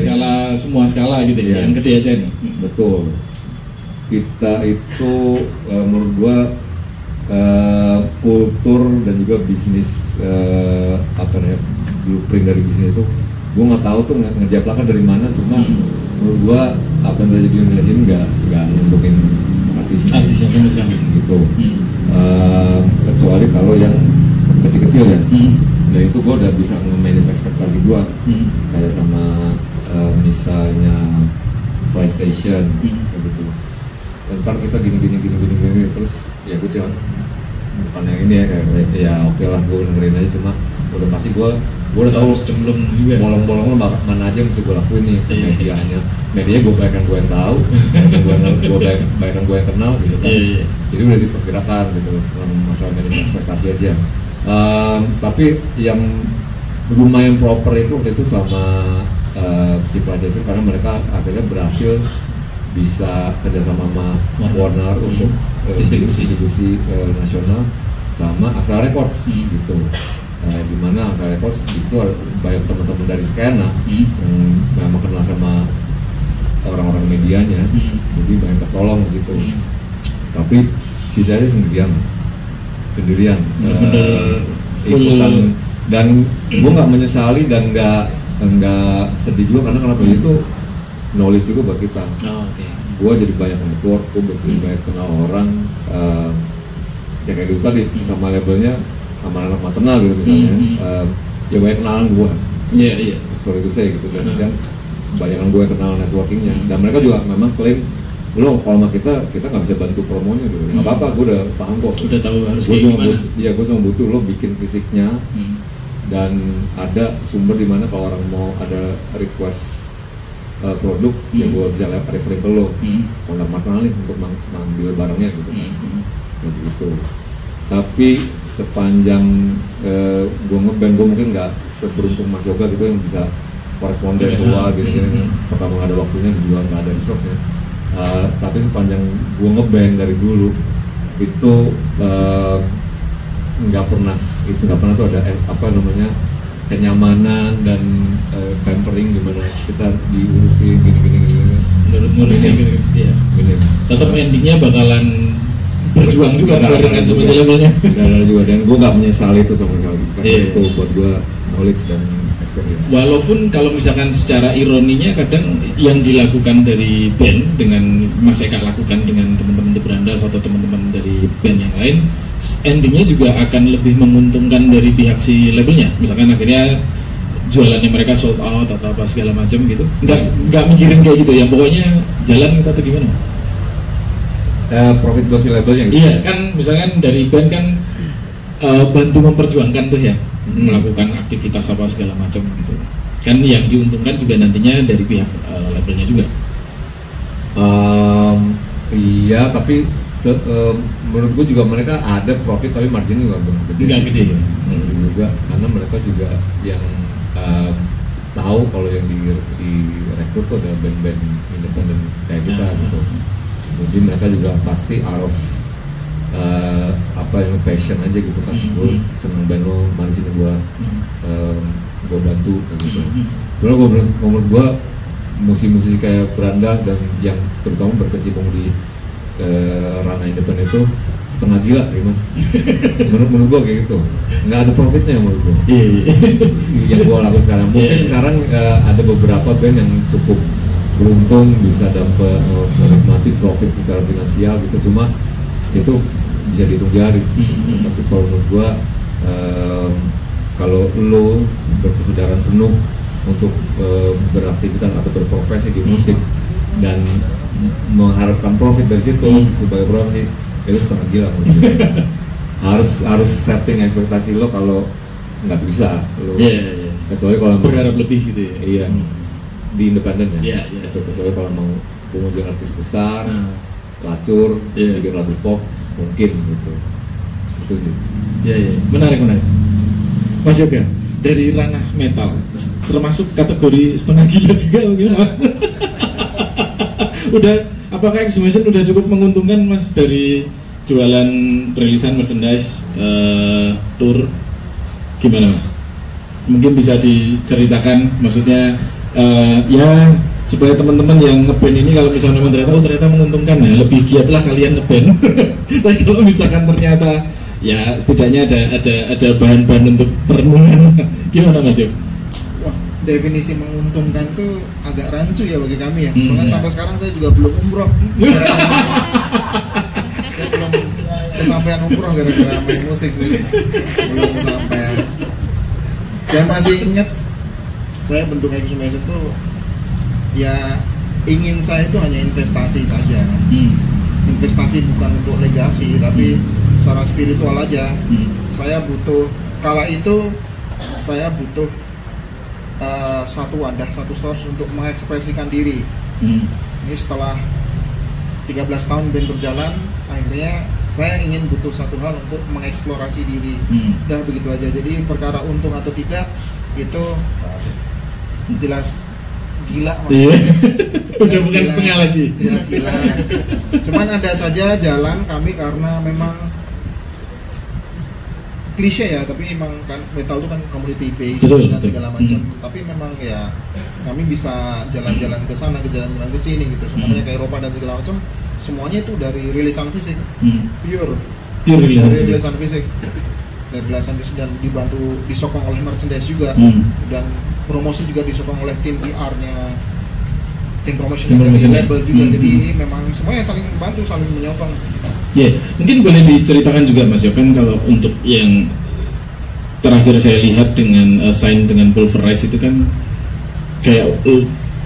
semua skala gitu ya, yang gede aja nih. Betul. Kita itu menurut gua kultur dan juga bisnis blueprint dari bisnis itu gua nggak tahu tuh ngejaplakan dari mana, cuma menurut gua apa yang terjadi di Indonesia ini nggak nunjukin artisnya sama sekali gitu. Kecuali kalau yang kecil-kecil ya. dan itu gue udah bisa nge-manage ekspektasi gue kayak sama misalnya PlayStation kayak gitu. Ntar kita gini terus ya gue cuma bukan yang ini ya kayak ya oke lah gue dengerin aja, cuma udah pasti gue udah tahu bolong-bolong mana aja yang mesti gue lakuin nih ke media gue bayangkan gue yang tahu, gue bayangkan gue yang kenal gitu kan. Jadi udah diperkirakan gitu masalah manage ekspektasi aja. Tapi yang lumayan proper itu waktu itu sama si PlayStation karena mereka akhirnya berhasil bisa kerjasama sama Warner untuk distribusi nasional sama Asal Records gitu. Dimana Asal Records itu banyak teman-teman dari skena yang memang kenal sama orang-orang medianya, jadi banyak tertolong di situ. Tapi sisanya sendirian ikutan, dan gue nggak menyesali dan nggak sedih juga karena kenapa itu knowledge juga buat kita. Gue jadi banyak network, gue jadi banyak kenal orang, ya kayak gitu tadi sama labelnya sama anak maternal gitu misalnya, ya banyak kenalan gue. Sorry itu saya gitu dan banyak gue kenal networkingnya, dan mereka juga memang klaim lo kalau sama kita nggak bisa bantu promonya gitu, nggak apa-apa, gue udah paham kok, udah tahu harus kayak gimana. Iya, gue cuma butuh lo bikin fisiknya dan ada sumber di mana kalau orang mau ada request produk ya gue bisa referring ke lo, kontak maternal nih untuk mengambil barangnya gitu kan, gitu. Tapi sepanjang gue ngeband, gue mungkin nggak seberuntung Mas Yoga gitu yang bisa koresponden keluar gitu, pertama nggak ada waktunya, juga nggak ada resource-nya. Tapi sepanjang gue ngeband dari dulu itu nggak pernah tuh ada apa namanya kenyamanan dan pampering gimana kita diurusin gini. Tetap endingnya bakalan berjuang juga barengan sama si labelnya. Juga, dan gue nggak menyesali itu sama sekali karena itu buat gue knowledge dan experience. Walaupun kalau misalkan secara ironinya kadang yang dilakukan dari band dengan Mas Eka lakukan dengan teman-teman The Brandas atau teman-teman dari band yang lain, endingnya juga akan lebih menguntungkan dari pihak si labelnya. Misalkan akhirnya jualannya mereka sold out atau apa segala macam gitu, nggak mikirin kayak gitu ya, pokoknya jalan kita tuh gimana? Profit buat si labelnya gitu. Iya kan, misalkan dari band kan bantu memperjuangkan tuh ya, melakukan aktivitas apa segala macam gitu kan, yang diuntungkan juga nantinya dari pihak labelnya juga. Iya, tapi menurut gue juga mereka ada profit tapi margin juga nggak gede ya. Juga karena mereka juga yang tahu kalau yang di rekrut tuh ada band-band independen kayak kita gitu. Jadi mereka juga pasti out of apa yang passion aja gitu kan. Gue seneng band lo, mari sini gue bantu gitu. Sebenarnya menurut gue musisi-musisi kayak Brandas dan yang terutama berkecimpung di ranah independen itu setengah gila ya mas. menurut gue kayak gitu, nggak ada profitnya menurut gue. Yang gue lakukan sekarang mungkin sekarang ada beberapa band yang cukup beruntung bisa dapat menikmati profit secara finansial gitu, cuma itu bisa dihitung jari. Tapi kalau menurut gue kalau lo berkesadaran penuh untuk beraktivitas atau berprofesi di musik dan mengharapkan profit dari situ sebagai profesi, itu setengah gila menurut gue. harus setting ekspektasi lo, kalau nggak bisa lo kecuali kalau berharap lebih gitu ya. Iya, di independen ya. Kecuali kalau mau jadi artis besar, pelacur, bikin lagu pop mungkin gitu. Itu sih. Menarik. Mas Yoga, dari ranah metal termasuk kategori setengah gila juga gimana? Apakah Exhumation udah cukup menguntungkan mas dari jualan rilisan merchandise, tour, gimana mas? Mungkin bisa diceritakan, maksudnya ya supaya teman-teman yang ngeband ini kalau misalnya ternyata menguntungkan ya, lebih giatlah kalian ngeband. Tapi kalau misalkan ternyata ya setidaknya ada bahan-bahan untuk perenungan, gimana mas Yoga? Definisi menguntungkan tuh agak rancu ya bagi kami ya. Soalnya sampai sekarang saya juga belum umroh. Saya belum kesampaian umroh gara-gara main musik sih. Belum kesampaian. Saya masih ingat saya bentuk exhumation itu ya ingin saya itu hanya investasi saja. Investasi bukan untuk legasi tapi secara spiritual aja. Saya butuh kala itu saya butuh satu wadah, satu source untuk mengekspresikan diri. Ini setelah 13 tahun band berjalan, akhirnya saya ingin butuh satu hal untuk mengeksplorasi diri. Udah begitu aja. Jadi perkara untung atau tidak itu jelas gila. Udah bukan setengah lagi. Jelas gila. Cuman ada saja jalan kami karena memang klise ya, tapi emang kan metal itu kan community based dan segala macam. Tapi memang ya kami bisa jalan-jalan ke sana, ke jalan-jalan ke sini gitu. Semuanya ke Eropa dan segala macam. Semuanya itu dari rilisan fisik, pure dari rilisan fisik, dari rilisan fisik dan dibantu disokong oleh merchandise juga, dan promosi juga disokong oleh tim PR-nya, tim promotion dari label juga. Jadi memang semuanya saling membantu, saling menyokong. Ya, mungkin boleh diceritakan juga Mas Yokan kalau untuk yang terakhir saya lihat dengan sign dengan Pulverize itu kan kayak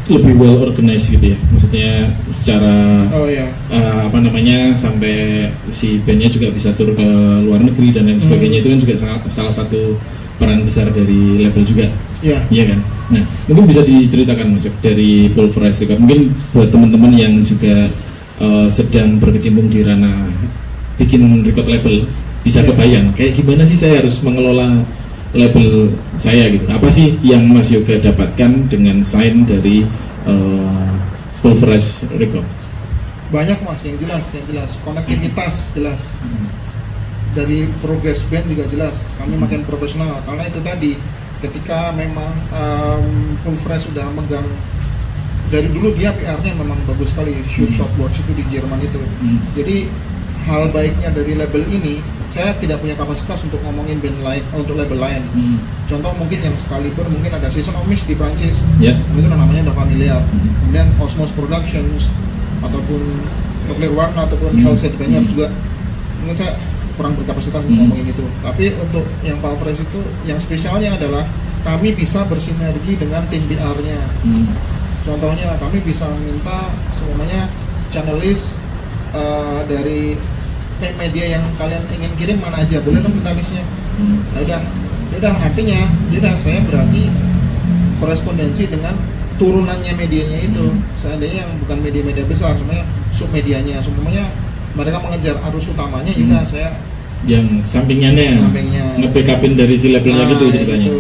lebih well organized gitu ya, maksudnya secara apa namanya sampai si bandnya juga bisa tur ke luar negeri dan lain sebagainya. Itu kan juga salah satu peran besar dari label juga, iya kan. Nah mungkin bisa diceritakan Mas dari Pulverize juga, mungkin buat teman-teman yang juga sedang berkecimpung di ranah bikin record label bisa kebayang kayak gimana sih saya harus mengelola label saya gitu. Apa sih yang Mas Yoga dapatkan dengan sign dari Pulverize Records? Banyak Mas, yang jelas konektivitas jelas. Dari progress band juga jelas. Kami makin profesional karena itu tadi ketika memang Pulverize sudah megang dari dulu, dia PR-nya memang bagus sekali, Shoot Shop Watch itu di Jerman itu. Jadi hal baiknya dari label ini, saya tidak punya kapasitas untuk ngomongin band lain, untuk label lain. Contoh mungkin yang Excalibur, mungkin ada Season of Mist di Prancis, itu namanya udah familiar. Kemudian Osmos Productions ataupun Nuclear Warna ataupun Hellset banyak juga. Mungkin saya kurang berkapasitas untuk ngomongin itu. Tapi untuk yang Pulverize itu, yang spesialnya adalah kami bisa bersinergi dengan tim PR-nya. Contohnya kami bisa minta semuanya channelist dari media yang kalian ingin kirim mana aja, boleh kan minta listnya. Udah artinya saya berarti korespondensi dengan turunannya medianya itu. Seandainya yang bukan media-media besar, semuanya submedianya, semuanya mereka mengejar arus utamanya, udah saya yang sampingnya nge-backupin dari si labelnya gitu ceritanya.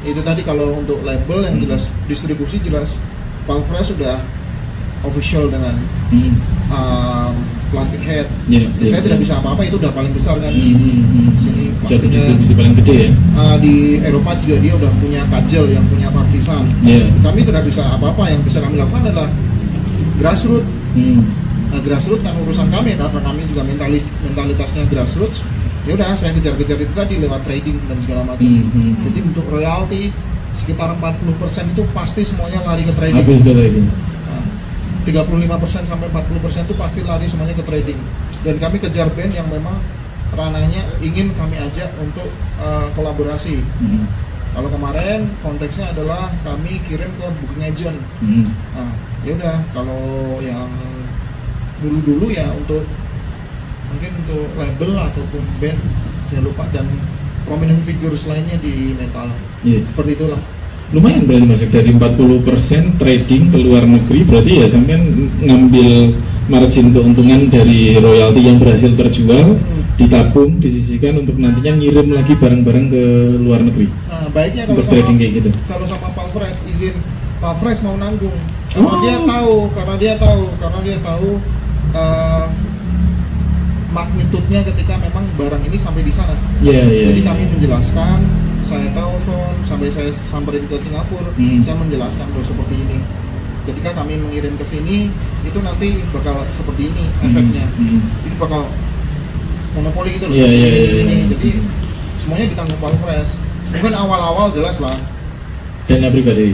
Itu tadi kalau untuk label yang jelas distribusi jelas Pulverize sudah official dengan Plastic Head. Saya tidak bisa apa-apa, itu udah paling besar kan di sini. Jadi distribusi paling gede ya. Di Eropa juga dia udah punya Kajel, yang punya Partisan. Kami tidak bisa apa-apa, yang bisa kami lakukan adalah grassroots. Grassroots kan urusan kami, karena kami juga mentalitasnya grassroots. Ya udah saya kejar-kejar itu tadi lewat trading dan segala macam. Jadi untuk royalti sekitar 40% itu pasti semuanya lari ke trading. Habis ke trading. 35% sampai 40% itu pasti lari semuanya ke trading. Dan kami kejar band yang memang ranahnya ingin kami ajak untuk kolaborasi. Kalau kemarin konteksnya adalah kami kirim ke booking agent. Ya udah, kalau yang dulu-dulu ya untuk mungkin untuk label ataupun band jangan lupa, dan prominent figures lainnya di metal. Seperti itulah. Lumayan berarti Mas, dari 40% trading ke luar negeri, berarti ya sampai ngambil margin keuntungan dari royalti yang berhasil terjual, ditabung, disisihkan untuk nantinya ngirim lagi barang-barang ke luar negeri. Nah, baiknya kalau untuk trading kayak gitu. Kalau sama Pulverize izin, Pulverize mau nanggung. Karena dia tahu magnitudenya ketika memang barang ini sampai di sana. Jadi kami menjelaskan, saya telepon, sampai saya samperin ke Singapura, saya menjelaskan bahwa seperti ini. Ketika kami mengirim ke sini, itu nanti bakal seperti ini efeknya. Ini bakal monopoli gitu loh. Jadi semuanya ditanggung Pulverize. Mungkin awal-awal jelas lah. Dana pribadi.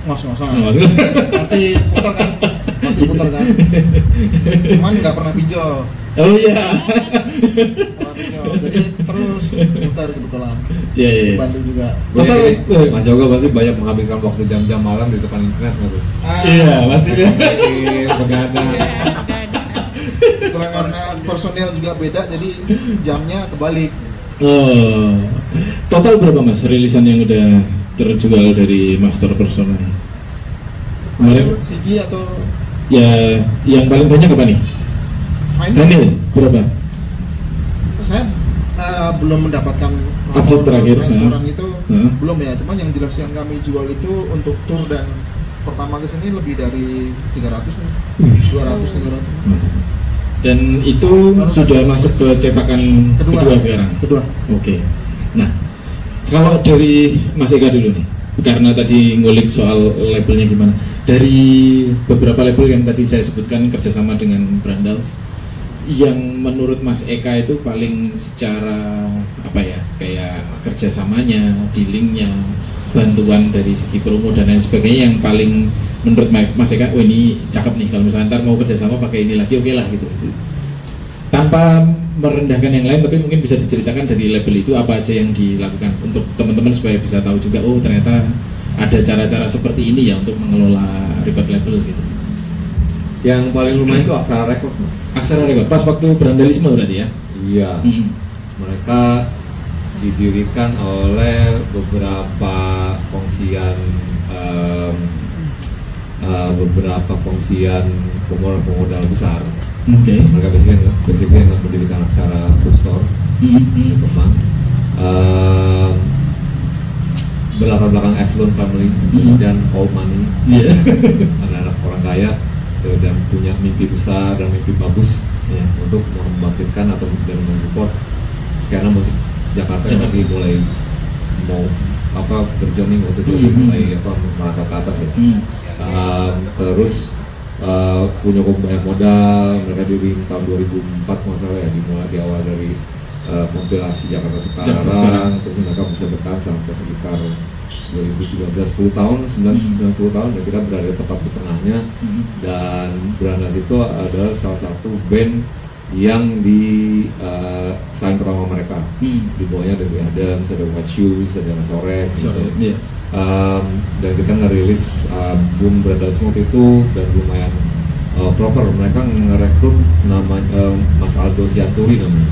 Pasti putar kan. Cuman nggak pernah pinjol. Oh iya. Jadi terus komputer kebetulan. Iya. Bantu juga. Mas Yoga pasti banyak menghabiskan waktu jam-jam malam di depan internet gitu. Iya, pasti ya. Begadang. Karena personel juga beda, jadi jamnya kebalik. Oh, total berapa Mas rilisan yang udah terjual dari Master Persona? Kemarin CD atau ya yang paling banyak apa nih? Daniel, berapa? Saya belum mendapatkan update terakhir. Sekarang itu belum ya, cuman yang jelas yang kami jual itu untuk tour dan pertama ke sini lebih dari 300 nih. 200-300. Dan itu sudah masuk ke cetakan kedua sekarang? Kedua. Oke. Nah, kalau dari Mas Eka dulu nih, karena tadi ngulik soal labelnya gimana. Dari beberapa label yang tadi saya sebutkan kerjasama dengan Brandals, yang menurut Mas Eka itu paling secara apa ya, kayak kerjasamanya, dealingnya, bantuan dari segi promo dan lain sebagainya, yang paling menurut Mas Eka, oh ini cakep nih, kalau misalnya ntar mau kerjasama pakai ini lagi, oke lah gitu. Tanpa merendahkan yang lain, tapi mungkin bisa diceritakan dari label itu apa aja yang dilakukan untuk teman-teman supaya bisa tahu juga, oh ternyata ada cara-cara seperti ini ya untuk mengelola record label gitu. Yang paling lumayan itu Aksara Record, Mas. Aksara Record, pas waktu Brandalisme berarti ya? Iya. Mereka didirikan oleh beberapa pemodal besar. Mereka basically yang mendirikan Aksara Bookstore di Kemang. Berlatar belakang affluent family dan old money, anak-anak orang kaya dan punya mimpi besar dan mimpi bagus untuk membangkitkan atau mensupport skena musik Jakarta yang lagi mulai mau berjourney waktu itu, mulai merasa ke atas ya. Terus punya banyak modal, mereka diri tahun 2004 masalah ya, dimulai di awal dari kompilasi Jakarta sekarang, terus mereka bisa bertahan sampai sekitar 2013, 10 tahun, 90 tahun, dan kita berada tepat di tengahnya. Dan Brandas itu adalah salah satu band yang di sign pertama mereka. Di bawahnya ada Adams, ada White Shoes, ada Mas Orek gitu. Dan kita ngerilis album Brandas waktu itu dan lumayan proper. Mereka ngerekrut namanya Mas Aldo Sianturi namanya.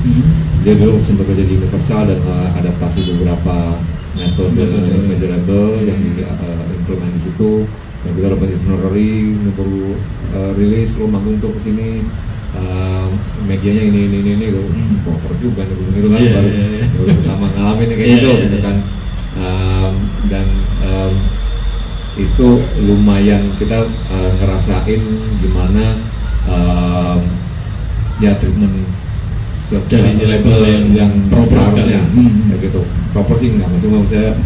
Dia dulu sempat kerja di Universal dan adaptasi beberapa metode measurable yang diimplement di situ. Dan kita dapat itinerary, baru rilis, lo manggung tuh kesini, medianya ini proper juga gitu kan, baru pertama ngalamin kayak gitu kan. Dan itu lumayan kita ngerasain gimana ya treatment dari label yang proper sekali kayak gitu. Proper sih nggak, maksudnya saya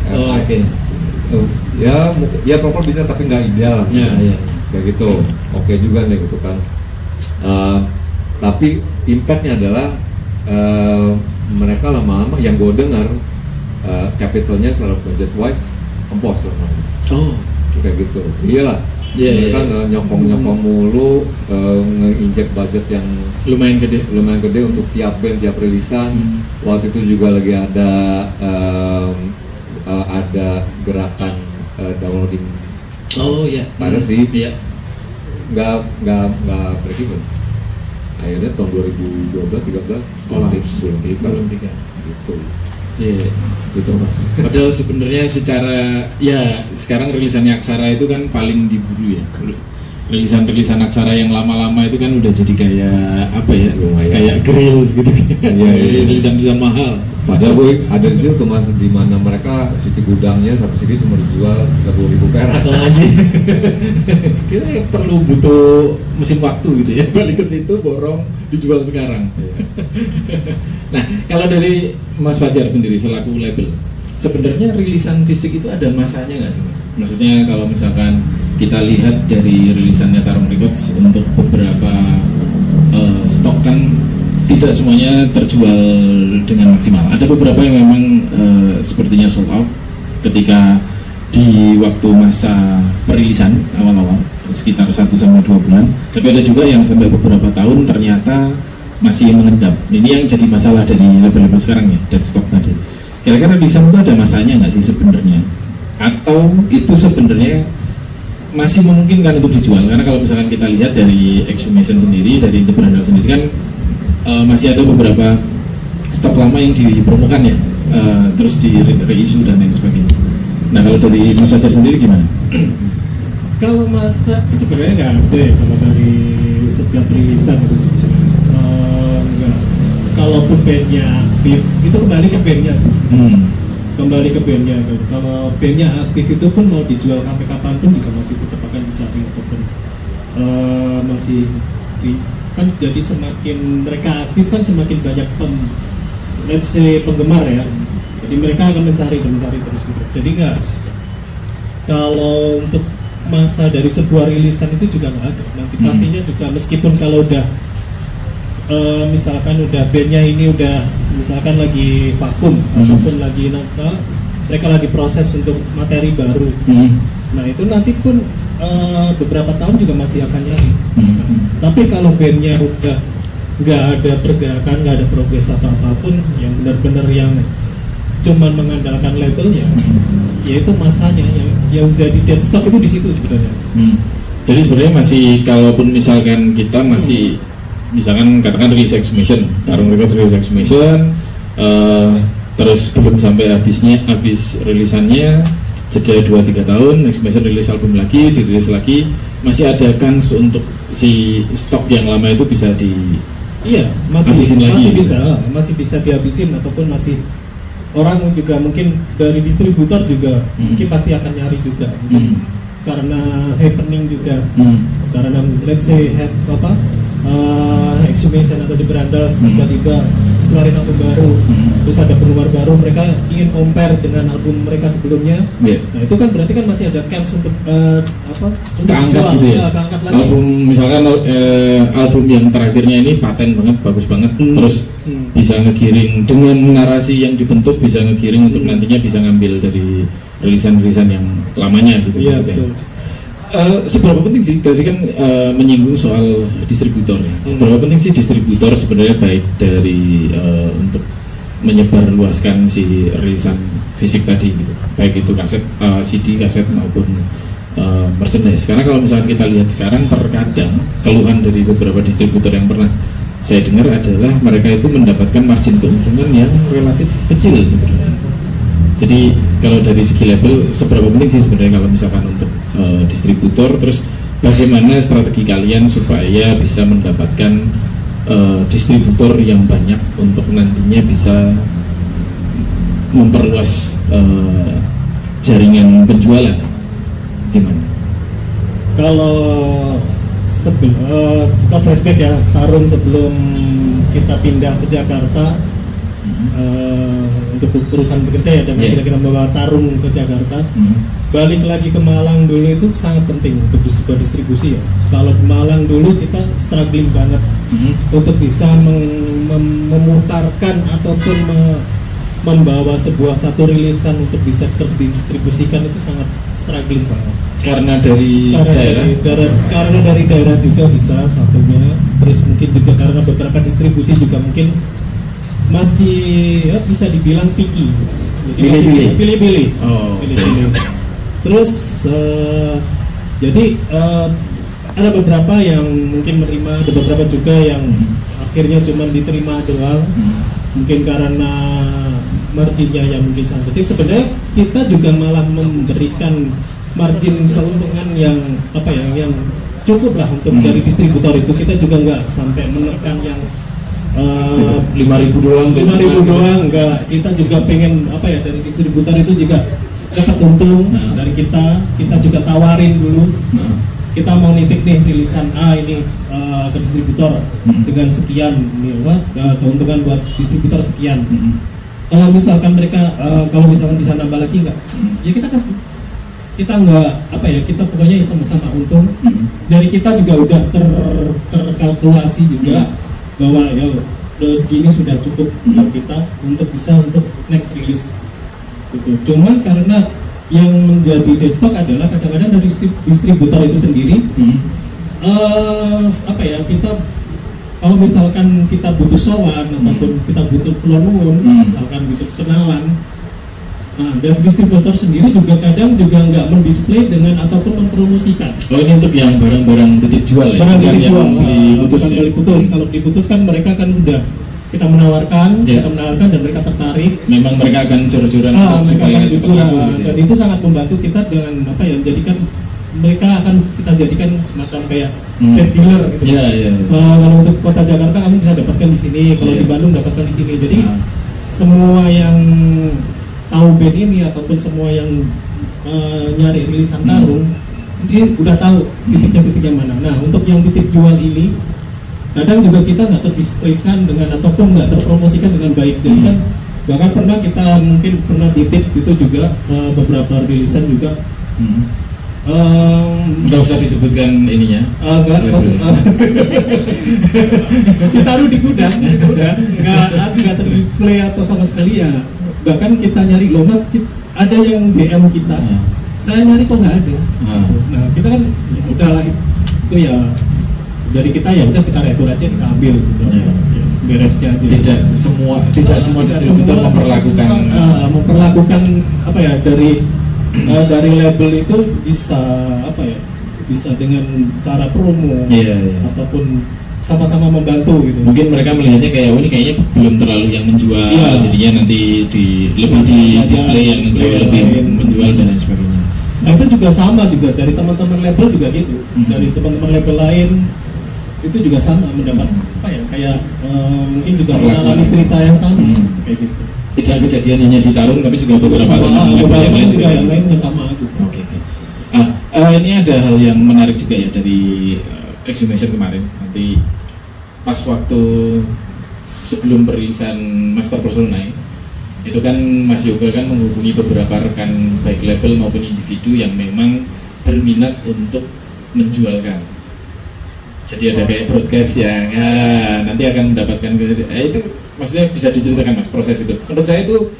ya proper bisa tapi nggak ideal kayak gitu. Oke juga nih gitu kan. Tapi impactnya adalah mereka lama-lama yang gue dengar capitalnya secara budget wise kempos lama-lama. Kayak gitu. Iyalah. Mereka nyokong mulu, nginjek budget yang lumayan gede untuk tiap band, tiap rilisan. Waktu itu juga lagi ada gerakan downloading. Ada sih. Nggak break even. Akhirnya tahun 2012-13 kolaps belum tiga. Gitu. Gitu Mas. Padahal sebenarnya secara ya sekarang rilisannya Aksara itu kan paling diburu ya. Rilisan Aksara yang lama-lama itu kan udah jadi kayak apa ya? Kayak grills gitu. Rilisan mahal. Padahal gue ada di situ Mas, di mana mereka cuci gudangnya satu CD cuma dijual 30.000 perak. Kita perlu butuh mesin waktu gitu ya, balik ke situ borong dijual sekarang. Nah, kalau dari Mas Fajar sendiri selaku label, sebenarnya rilisan fisik itu ada masanya nggak sih Mas? Maksudnya kalau misalkan kita lihat dari rilisannya Tarung Records untuk beberapa stok kan tidak semuanya terjual dengan maksimal. Ada beberapa yang memang sepertinya sold out ketika di waktu masa perilisan awal-awal sekitar 1-2 bulan. Tapi ada juga yang sampai beberapa tahun ternyata masih mengendap. Ini yang jadi masalah dari label-label sekarang ya, dead stock tadi. Kira-kira rilisan itu ada masanya nggak sih sebenarnya? Atau itu sebenarnya masih memungkinkan untuk dijual? Karena kalau misalkan kita lihat dari Exhumation sendiri, dari The Brandal sendiri kan masih ada beberapa stok lama yang dipromokan ya, terus di reissue dan lain sebagainya. Nah kalau dari Mas Fajar sendiri gimana? Kalau masa sebenarnya nggak ada ya kalau dari setiap rilisan itu sebenarnya nggak. Kalaupun bandnya aktif itu kembali ke bandnya sih sebenarnya. Kembali ke bandnya. Kalau bandnya aktif itu pun mau dijual sampai kapanpun juga masih tetap akan dicari ataupun masih kan jadi semakin mereka aktif kan semakin banyak let's say penggemar ya. Jadi mereka akan mencari terus gitu. Jadi nggak, kalau untuk masa dari sebuah rilisan itu juga nggak ada. Nanti pastinya juga meskipun kalau udah misalkan udah bandnya ini udah misalkan lagi vakum ataupun lagi mereka lagi proses untuk materi baru. Nah itu nanti pun beberapa tahun juga masih akan nyari. Tapi kalau bandnya udah nggak ada pergerakan, nggak ada progres atau apapun yang benar-benar yang cuman mengandalkan labelnya, yaitu masanya yang jadi dead stock itu di situ sebenarnya. Jadi sebenarnya masih, kalaupun misalkan kita masih misalkan katakan rilis Exhumation, Tarung Records rilis Exhumation, terus belum sampai habis rilisannya, jeda 2-3 tahun, Exhumation rilis album lagi, dirilis lagi, masih ada kans untuk si stok yang lama itu bisa masih bisa dihabisin ataupun masih orang juga mungkin dari distributor juga mungkin pasti akan nyari juga karena happening juga karena let's say Exhumation atau The Brandals tiba-tiba keluarin album baru, terus ada penggemar baru, mereka ingin compare dengan album mereka sebelumnya. Nah itu kan berarti kan masih ada chance untuk keangkat gitu ya. Keangkat lagi. Album misalkan album yang terakhirnya ini paten banget, bagus banget, terus bisa ngegiring dengan narasi yang dibentuk, bisa ngegiring untuk nantinya bisa ngambil dari rilisan-rilisan yang lamanya gitu. Iya betul. Seberapa penting sih, tadi kan menyinggung soal distributor ya. Seberapa penting sih distributor sebenarnya baik dari untuk menyebarluaskan si rilisan fisik tadi gitu, baik itu kaset, CD, kaset maupun merchandise. Karena kalau misalnya kita lihat sekarang, terkadang keluhan dari beberapa distributor yang pernah saya dengar adalah mereka itu mendapatkan margin keuntungan yang relatif kecil sebenarnya. Jadi kalau dari segi label, seberapa penting sih sebenarnya kalau misalkan untuk distributor, terus bagaimana strategi kalian supaya bisa mendapatkan distributor yang banyak untuk nantinya bisa memperluas jaringan penjualan, gimana? Kalau kita flashback ya, Tarung sebelum kita pindah ke Jakarta untuk perusahaan bekerja ya, dan kita membawa Tarung ke Jakarta, balik lagi ke Malang dulu itu sangat penting untuk sebuah distribusi ya. Kalau di Malang dulu kita struggling banget untuk bisa memutarkan ataupun membawa sebuah satu rilisan untuk bisa terdistribusikan, itu sangat struggling banget. Karena dari daerah juga bisa satunya, terus mungkin juga karena beberapa distribusi juga mungkin masih ya, bisa dibilang picky, jadi pilih-pilih. Terus jadi ada beberapa yang mungkin menerima, ada beberapa juga yang akhirnya cuma diterima doang, mungkin karena marginnya yang mungkin sangat kecil. Sebenarnya kita juga malah memberikan margin keuntungan yang yang cukup lah untuk dari distributor itu. Kita juga nggak sampai menekan yang 5.000 doang, enggak. Kita juga pengen dari distributor itu juga dapat untung dari kita juga tawarin dulu. Kita mau nitip nih rilisan A ini ke distributor dengan sekian, keuntungan buat distributor sekian. Kalau misalkan mereka bisa nambah lagi enggak, ya kita kasih. Kita enggak kita pokoknya sama-sama untung. Dari kita juga udah terkalkulasi juga bahwa ya segini sudah cukup untuk kita untuk bisa untuk next release gitu. Cuman karena yang menjadi dead stock adalah kadang-kadang dari distributor itu sendiri kita kalau misalkan kita butuh sowan ataupun kita butuh pelonungun, misalkan butuh kenalan, Nah, dan distributor sendiri juga kadang juga nggak mendisplay dengan ataupun mempromosikan. Oh, ini untuk yang barang-barang titip jual ya? Barang titip jual, diputus ya? diputus. Kalau diputus kan mereka kan udah kita menawarkan dan mereka tertarik. Memang mereka akan jor-joran supaya cepat laku. Dan itu sangat membantu kita dengan apa ya? Jadikan mereka akan kita jadikan semacam kayak band dealer gitu. Kalau untuk kota Jakarta kamu bisa dapatkan di sini, kalau di Bandung dapatkan di sini. Jadi semua yang tahu band ini ataupun semua yang nyari rilisan tarung dia udah tahu titik-titiknya mana. Nah, untuk yang titip jual ini kadang juga kita nggak terdisplaykan dengan ataupun nggak terpromosikan dengan baik. Jadi kan bahkan kita mungkin pernah titip itu juga beberapa rilisan juga. Nggak usah disebutkan ininya. Ditaruh di gudang, nggak terdisplay atau sama sekali ya. Bahkan kita nyari loh mas, ada yang DM kita, saya nyari kok nggak ada. Nah kita kan ya udahlah itu ya dari kita ya udah kita retur aja, kita ambil gitu. Beresnya aja. Tidak semua distributor memperlakukan apa ya dari label itu bisa apa ya, bisa dengan cara promo ataupun sama-sama membantu gitu. Mungkin mereka melihatnya kayak ini kayaknya belum terlalu yang menjual, jadinya nanti lebih di display yang lebih menjual dan lain sebagainya. Nah itu juga sama juga dari teman-teman label juga gitu, dari teman-teman label lain itu juga sama mendapat apa ya kayak mungkin juga mengalami cerita yang sama kayak gitu. Tidak kejadian hanya di Tarung tapi juga beberapa label yang lain juga sama gitu. Oke. Ini ada hal yang menarik juga ya dari exhumation kemarin. Nanti pas waktu sebelum perilisan Master Personae itu kan Mas Yoga kan menghubungi beberapa rekan baik label maupun individu yang memang berminat untuk menjualkan. Jadi ada kayak broadcast yang nanti akan mendapatkan itu maksudnya bisa diceritakan Mas proses itu. Menurut saya itu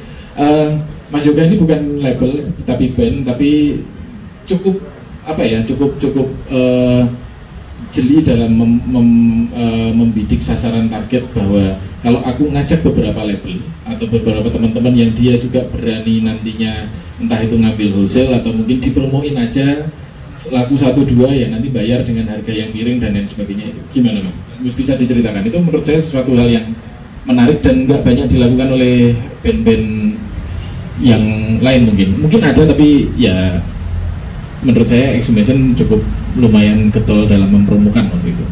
Mas Yoga ini bukan label tapi band, tapi cukup apa ya, cukup jeli dalam membidik sasaran target, bahwa kalau aku ngajak beberapa label atau beberapa teman-teman yang dia juga berani nantinya entah itu ngambil wholesale atau mungkin dipromoin aja laku 1-2 ya nanti bayar dengan harga yang miring dan lain sebagainya, itu gimana Mas? Bisa diceritakan? Itu menurut saya sesuatu hal yang menarik dan nggak banyak dilakukan oleh band-band yang lain. Mungkin ada tapi ya menurut saya Exhumation cukup lumayan getol dalam mempromokan waktu itu.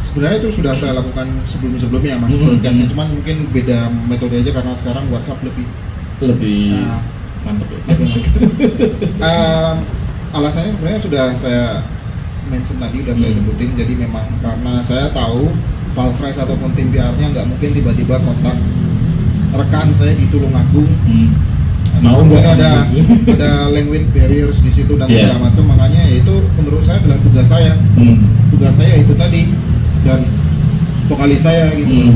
Sebenarnya itu sudah saya lakukan sebelum-sebelumnya Mas, broadcastnya, cuman mungkin beda metode aja karena sekarang WhatsApp lebih mantap ya. Alasannya sebenarnya sudah saya mention tadi, udah saya sebutin. Jadi memang karena saya tahu Palfresh ataupun tim PR-nya nggak mungkin tiba-tiba kontak rekan saya di Tulungagung. Mau nggak ada language barriers di situ dan segala macam, makanya ya itu menurut saya adalah tugas saya. Tugas saya itu tadi dan vokalis saya gitu.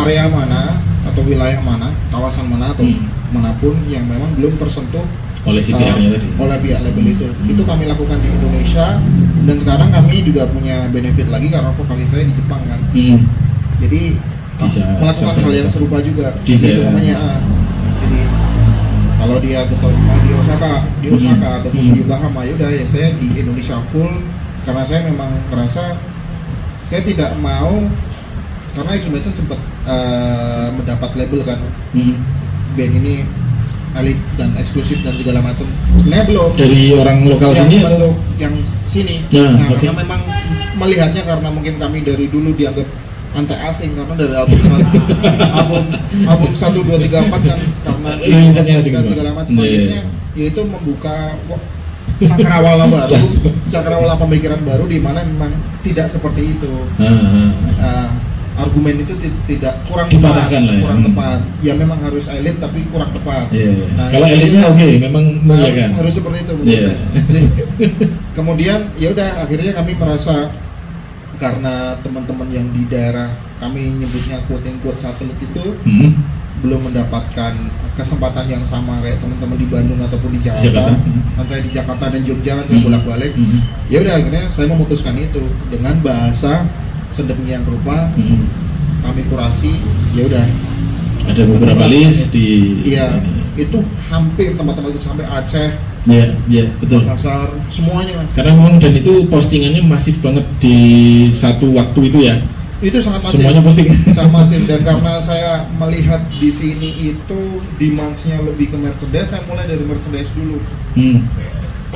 Area mana atau wilayah mana, kawasan mana atau manapun yang memang belum tersentuh oleh si PR-nya tadi, oleh pihak label itu kami lakukan di Indonesia. Dan sekarang kami juga punya benefit lagi karena vokalis saya di Jepang kan. Jadi bisa melakukan hal yang serupa juga. Jadi kalau dia di Osaka atau di Yokohama, yaudah ya saya di Indonesia full, karena saya memang merasa saya tidak mau, karena Exhumation sempat mendapat label kan, band ini elit dan eksklusif dan segala macam. Sebenarnya belum dari orang lokal sini atau yang sini. Karena memang melihatnya karena mungkin kami dari dulu dianggap anti asing karena dari album 1, 2, 3, 4 kan, karena dan segala macam. Akhirnya yaitu membuka cakrawala baru, cakrawala pemikiran baru di mana memang tidak seperti itu. Argumen itu tidak kurang tepat, tepat. Ya memang harus elit tapi kurang tepat. Nah, kalau elitnya memang mulia harus seperti itu. Kemudian ya udah akhirnya kami merasa karena teman-teman yang di daerah kami nyebutnya quote-unquote satelit itu belum mendapatkan kesempatan yang sama kayak teman-teman di Bandung ataupun di Jakarta. Kan saya di Jakarta dan Jogja kan saya bolak-balik. Ya udah akhirnya saya memutuskan itu dengan bahasa sedemikian rupa kami kurasi. Ya udah Ada beberapa list di. Iya, itu hampir tempat-tempat itu sampai Aceh. Iya, betul. Makassar, semuanya Mas. Karena memang dan itu postingannya masif banget di satu waktu itu ya. Itu sangat masif. Semuanya posting. Sangat masif, dan karena saya melihat di sini itu demand-nya lebih ke merchandise, saya mulai dari merchandise dulu.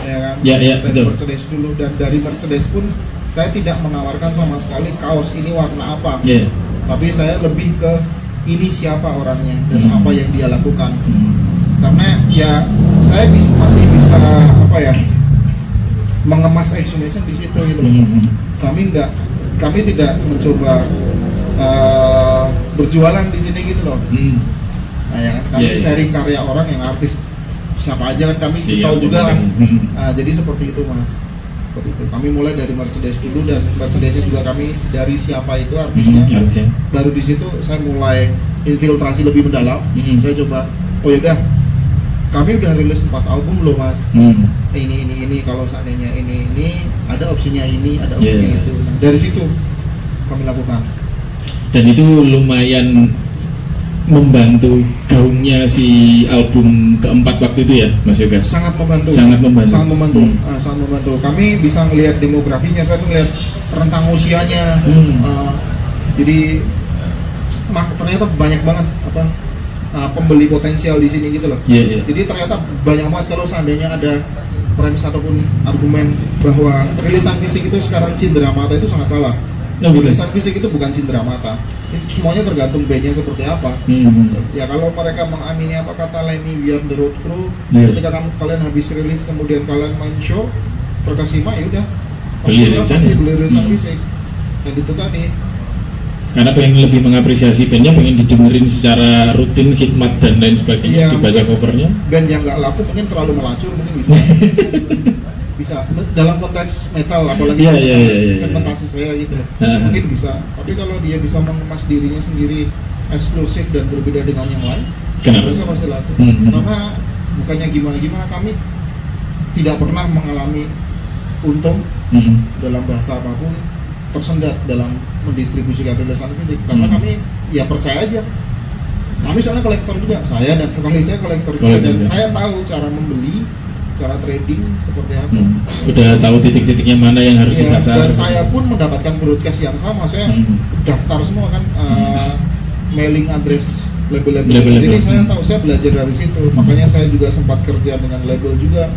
Ya kan? Ya, dari betul. merchandise dulu, dan dari merchandise pun saya tidak menawarkan sama sekali kaos ini warna apa. Iya. Tapi saya lebih ke ini siapa orangnya dan apa yang dia lakukan. Karena ya saya masih bisa apa ya, mengemas exhumation di situ gitu. Kami tidak mencoba berjualan di sini gitu loh. Nah, ya, kami sharing karya orang yang artis siapa aja kan, kami tahu juga kan. Nah, jadi seperti itu Mas. Seperti itu. Kami mulai dari merchandise dulu, dan merchandise juga kami dari siapa itu artisnya. Baru di situ saya mulai infiltrasi lebih mendalam. Saya coba, oh yaudah, kami udah rilis 4 album loh Mas. Ini kalau seandainya ini ada opsinya ini, ada opsinya itu. Nah, dari situ kami lakukan. Dan itu lumayan membantu gaungnya si album keempat waktu itu ya, Mas Yoga? Sangat membantu. Sangat membantu. Sangat membantu. Sangat membantu. Kami bisa ngelihat demografinya, saya melihat rentang usianya. Jadi ternyata banyak banget pembeli potensial di sini gitu loh. Jadi ternyata banyak banget, kalau seandainya ada premis ataupun argumen bahwa rilisan fisik itu sekarang cindera mata, itu sangat salah. Rilisan fisik itu bukan cindera mata. Itu semuanya tergantung bandnya seperti apa. Ya kalau mereka mengamini apa kata Lemmy We Are The Road Crew, ketika kalian habis rilis kemudian kalian main show terkesima, ya udah beli rilisan fisik. Dan itu tadi. Karena pengen lebih mengapresiasi bandnya, pengen didengerin secara rutin, khidmat dan lain sebagainya, dibaca covernya. Band yang nggak laku mungkin terlalu melacur, mungkin bisa bisa dalam konteks metal, apalagi segmentasi saya gitu, mungkin bisa. Tapi kalau dia bisa mengemas dirinya sendiri eksklusif dan berbeda dengan yang lain, saya pasti laku. Karena bukannya gimana-gimana, kami tidak pernah mengalami untung dalam bahasa apapun, tersendat dalam mendistribusikan rilisan fisik, karena kami ya percaya aja. Kami soalnya kolektor juga, saya dan vokalis saya kolektor juga, dan saya tahu cara membeli, cara trading seperti apa. Udah tahu titik-titiknya mana yang harus disasar. Dan saya pun mendapatkan broadcast yang sama, saya daftar semua kan, mailing address label-label. Jadi saya tahu, saya belajar dari situ. Makanya saya juga sempat kerja dengan label juga.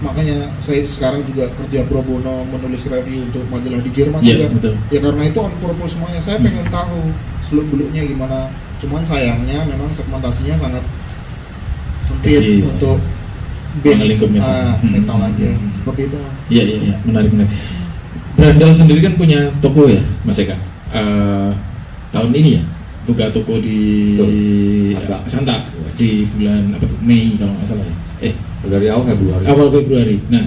Makanya saya sekarang juga kerja pro bono, menulis review untuk majalah di Jerman juga. Betul. Ya karena itu on purpose semuanya. Saya pengen tahu seluk-beluknya gimana. Cuman sayangnya memang segmentasinya sangat sempit untuk band metal aja. Seperti itu. Iya, menarik. Brandal sendiri kan punya toko ya, Mas Eka. Tahun ini ya, buka toko di Santa di bulan Mei kalau nggak salah ya. Dari awal Februari. Nah,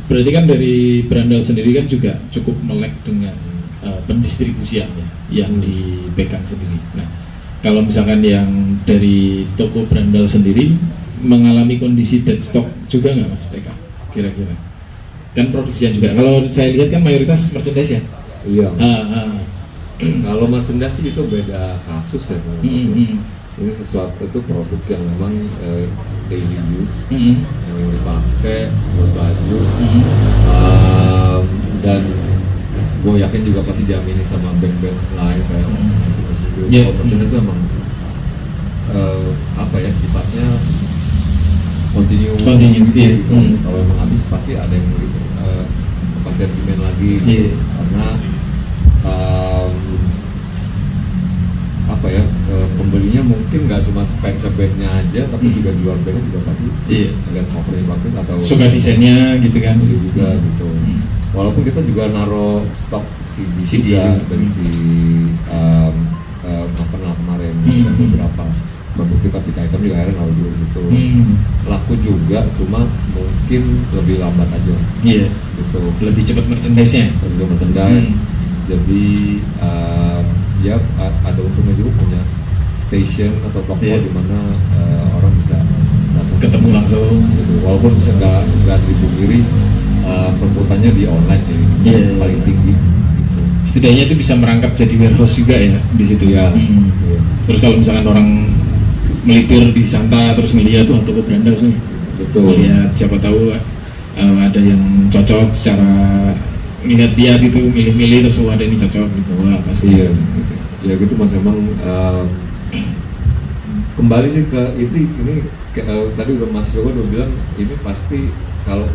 berarti kan dari Brandal sendiri kan juga cukup melek dengan pendistribusiannya yang dipegang sendiri. Nah, kalau misalkan yang dari toko Brandal sendiri mengalami kondisi dead stock juga nggak Mas Eka? Kira-kira? Kan produksinya juga. Kalau saya lihat kan mayoritas merchandise ya. Iya. Kalau merchandise itu beda kasus ya. Ini sesuatu itu produk yang memang daily use, yang dipakai buat baju, dan gue yakin juga pasti diamini sama band-band lain kayak merchandise memang apa ya, sifatnya continue. Kalau memang habis pasti ada yang gitu, pasti demand lagi, karena apa ya, pembelinya mungkin nggak cuma fans bandnya aja, tapi juga di luar bandnya juga pasti lihat covernya bagus atau suka desainnya gitu kan, juga gitu. Walaupun kita juga naro stok CD juga dari si kemarin beberapa produk kita, pick item juga akhirnya naro juga di situ. Laku juga, cuma mungkin lebih lambat aja. Gitu. Lebih cepat merchandise-nya. Jadi ya ada untungnya juga punya station atau toko di mana orang bisa ketemu langsung gitu. Walaupun bisa nggak dipungkiri perputarannya di online sih paling tinggi gitu. Setidaknya itu bisa merangkap jadi warehouse juga ya di situ ya. Terus kalau misalkan orang melipir di Santa terus ngeliat tuh toko Brandas nih, betul. Lihat siapa tahu ada yang cocok secara lihat-lihat itu, milih-milih terus ada ini cocok gitu, wah pasti. Iya, gitu. Ya gitu Mas, emang kembali sih ke itu, ini tadi udah Mas Joko udah bilang ini pasti kalau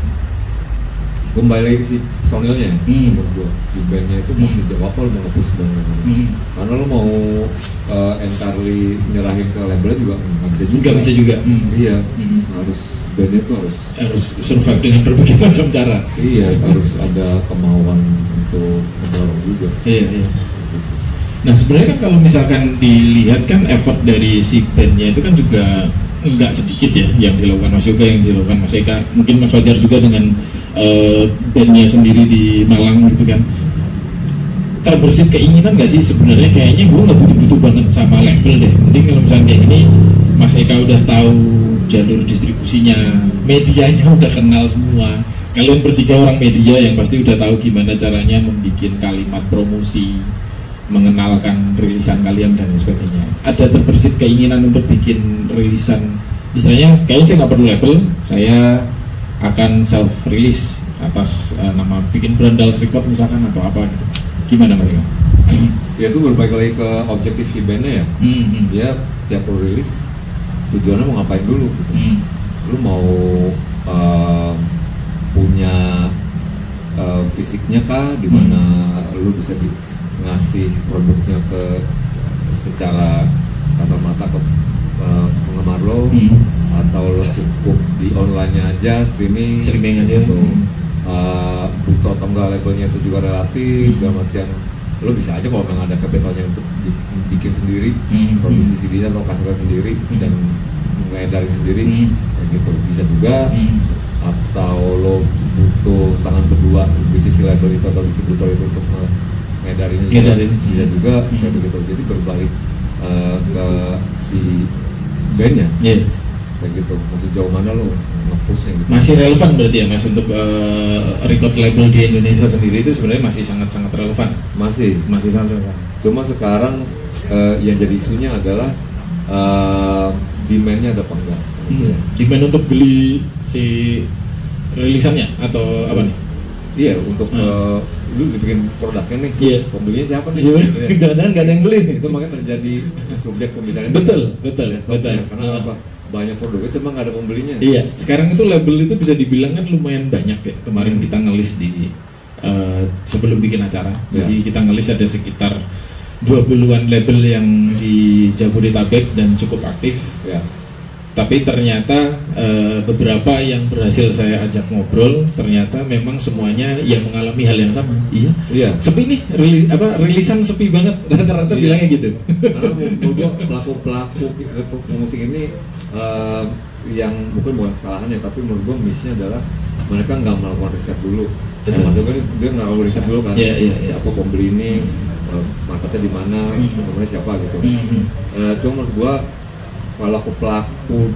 kembali lagi si personilnya, menurut gua si bandnya itu mau sejauh apa lo mau nge-push banget, karena lo mau entirely nyerahin ke labelnya juga nggak bisa juga. Iya, harus bandnya tuh harus survive dengan berbagai macam cara. Iya, harus ada kemauan untuk mendorong juga. Iya. Nah sebenarnya kan kalau misalkan dilihat kan effort dari si bandnya itu kan juga nggak sedikit ya yang dilakukan Mas Yoga, yang dilakukan Mas Eka, mungkin Mas Fajar juga dengan bandnya sendiri di Malang gitu kan. Terbersit keinginan nggak sih sebenarnya, kayaknya gue nggak butuh-butuh banget sama label deh, mending kalau misalnya kayak gini Mas Eka udah tahu jalur distribusinya, medianya udah kenal semua, kalian bertiga orang media yang pasti udah tahu gimana caranya membuat kalimat promosi, mengenalkan rilisan kalian dan sebagainya. Ada terbersit keinginan untuk bikin rilisan, istilahnya kayaknya saya nggak perlu label, saya akan self release atas nama bikin Brandas Record misalkan atau apa gitu. Gimana Mas Eka? Ya itu berbalik lagi ke objektif si bandnya ya. Dia tiap lo rilis tujuannya mau ngapain dulu gitu. Lu mau punya fisiknya kah, dimana lu bisa ngasih produknya ke secara kasar mata ke penggemar lo, atau lo cukup di online-nya aja, streaming aja gitu. Butuh atau enggak labelnya itu juga relatif, dalam artian lo bisa aja kalau memang ada capitalnya untuk bikin sendiri, produksi CD-nya atau kasetnya sendiri dan mengedarin sendiri, kayak gitu bisa juga. Atau lo butuh tangan kedua di sisi label itu atau distributor itu untuk ngedarinnya juga, bisa juga kayak begitu. Jadi berbalik ke si bandnya, kayak gitu. Masih jauh mana lo nge-pushnya gitu. Masih relevan berarti ya Mas untuk record label di Indonesia sendiri itu sebenarnya masih sangat-sangat relevan. Masih sangat relevan. Cuma sekarang yang jadi isunya adalah demand-nya ada apa enggak? Demand untuk beli si rilisannya atau apa nih? Iya, untuk lu bikin produknya nih, pembelinya siapa nih? Jangan-jangan nggak ada yang beli. Itu makanya terjadi subjek pembicaraan. Betul. Karena apa? Banyak produknya cuma nggak ada pembelinya. Iya, sekarang itu label itu bisa dibilang kan lumayan banyak ya. Kemarin kita ngelis di sebelum bikin acara, jadi kita ngelis ada sekitar 20-an label yang di Jabodetabek dan cukup aktif. Ya. Tapi ternyata beberapa yang berhasil saya ajak ngobrol ternyata memang semuanya yang mengalami hal yang sama. Iya. Sepi nih, rilisan sepi banget. Rata-rata bilangnya gitu. Karena menurut pelaku musik ini yang bukan kesalahannya, tapi menurut gua missnya adalah mereka nggak melakukan riset dulu. Maksudnya dia nggak melakukan riset dulu kan. Siapa pembeli ini, marketnya di mana, temennya siapa gitu. Cuma menurut gua kalau pelaku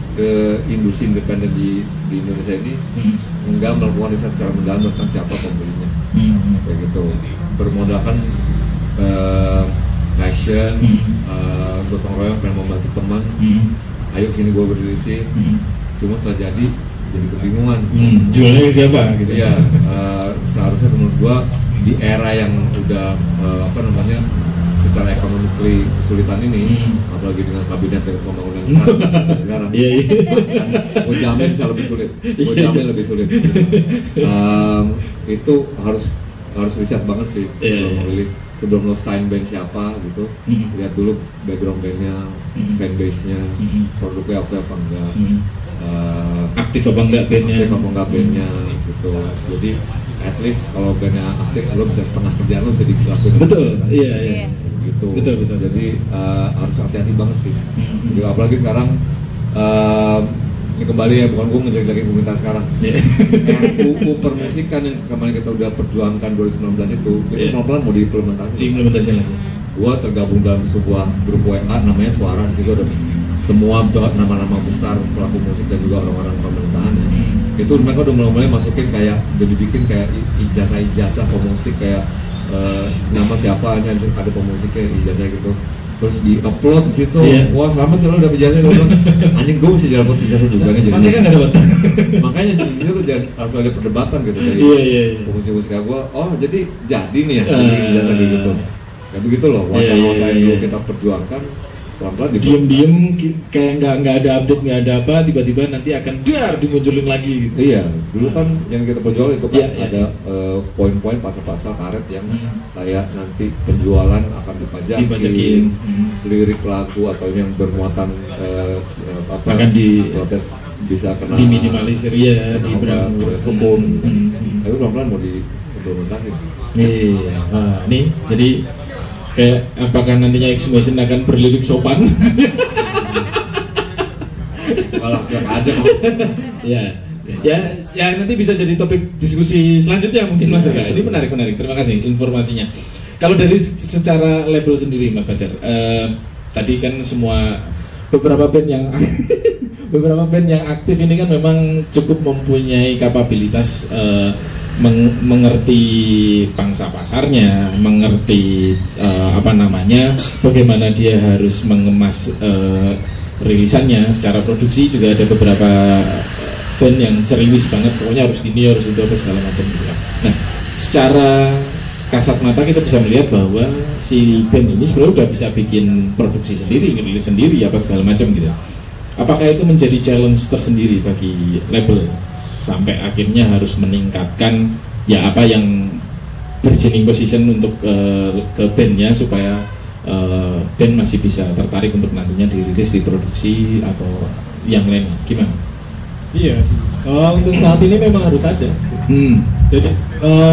industri independen di Indonesia ini enggak melakukan riset secara mendalam tentang siapa pembelinya, kayak gitu. Bermodalkan passion, gotong royong, pengen membantu teman, ayo sini gue berdirisin. Cuma setelah jadi kebingungan. Jualnya siapa? Gitu. Iya, seharusnya menurut gue di era yang udah secara ekonomi kesulitan ini, apalagi dengan kabinet pembangunan sekarang, gue jamin bisa lebih sulit. Itu harus riset banget sih sebelum rilis, sebelum lo sign band siapa gitu, lihat dulu background bandnya, fanbase-nya, produknya apa enggak, aktif apa enggak bandnya, gitu. Jadi at least kalau bandnya aktif, lo bisa setengah kerjaan lo bisa dilakuin. Betul, iya. Gitu. Betul. Jadi harus hati-hati banget sih. Jadi, apalagi sekarang ini kembali ya, bukan gue ngejelek-jelekin pemerintah sekarang. RUU permusikan yang kemarin kita udah perjuangkan 2019 itu pelan-pelan mau diimplementasi lagi. Gue tergabung dalam sebuah grup WA namanya Suara. Di situ ada semua nama-nama besar pelaku musik dan juga orang-orang pemerintahan ya. Itu mereka udah mulai masukin kayak, udah dibikin kayak ijazah pemusik, kayak nama siapa, ada pemusiknya, ijazah gitu. terus di-upload di situ. Wah, selamat ya lo dapet ijazah. Gue bilang, anjing gue mesti dapat ijazah juga nih. Masih kan nggak dapat. Makanya di situ tuh langsung ada perdebatan gitu dari musik-musik gue. Oh, jadi nih ya ijazah kayak gitu. Kayak begitu loh, wacana-wacana yang dulu kita perjuangkan pelan-pelan diem-diem kayak nggak ada update, nggak ada apa, tiba-tiba nanti akan dimunculin lagi gitu. Iya, dulu kan yang kita perjuangkan itu kan ada poin-poin pasal-pasal karet yang kayak nanti penjualan akan dipajakin, lirik lagu atau yang bermuatan akan protes bisa kena diminimalisir ya, proses hukum. Itu pelan-pelan mau diimplementasi. Iya, ini jadi kayak apakah nantinya Exhumation akan berlirik sopan? Malah yang aja. Ya nanti bisa jadi topik diskusi selanjutnya mungkin Mas Eka. Ini menarik. Terima kasih informasinya. Kalau dari secara label sendiri Mas Fajar, tadi kan semua beberapa band yang aktif ini kan memang cukup mempunyai kapabilitas mengerti pangsa pasarnya, mengerti bagaimana dia harus mengemas rilisannya secara produksi. Juga ada beberapa band yang ceriwis banget, pokoknya harus gini, harus itu, apa segala macam gitu. Nah, secara kasat mata kita bisa melihat bahwa si band ini sebenarnya udah bisa bikin produksi sendiri, rilis sendiri, apa segala macam gitu. Apakah itu menjadi challenge tersendiri bagi label sampai akhirnya harus meningkatkan ya apa yang bergening position untuk ke bandnya supaya band masih bisa tertarik untuk nantinya dirilis, diproduksi atau yang lain, gimana? Iya, untuk saat ini memang harus ada. Jadi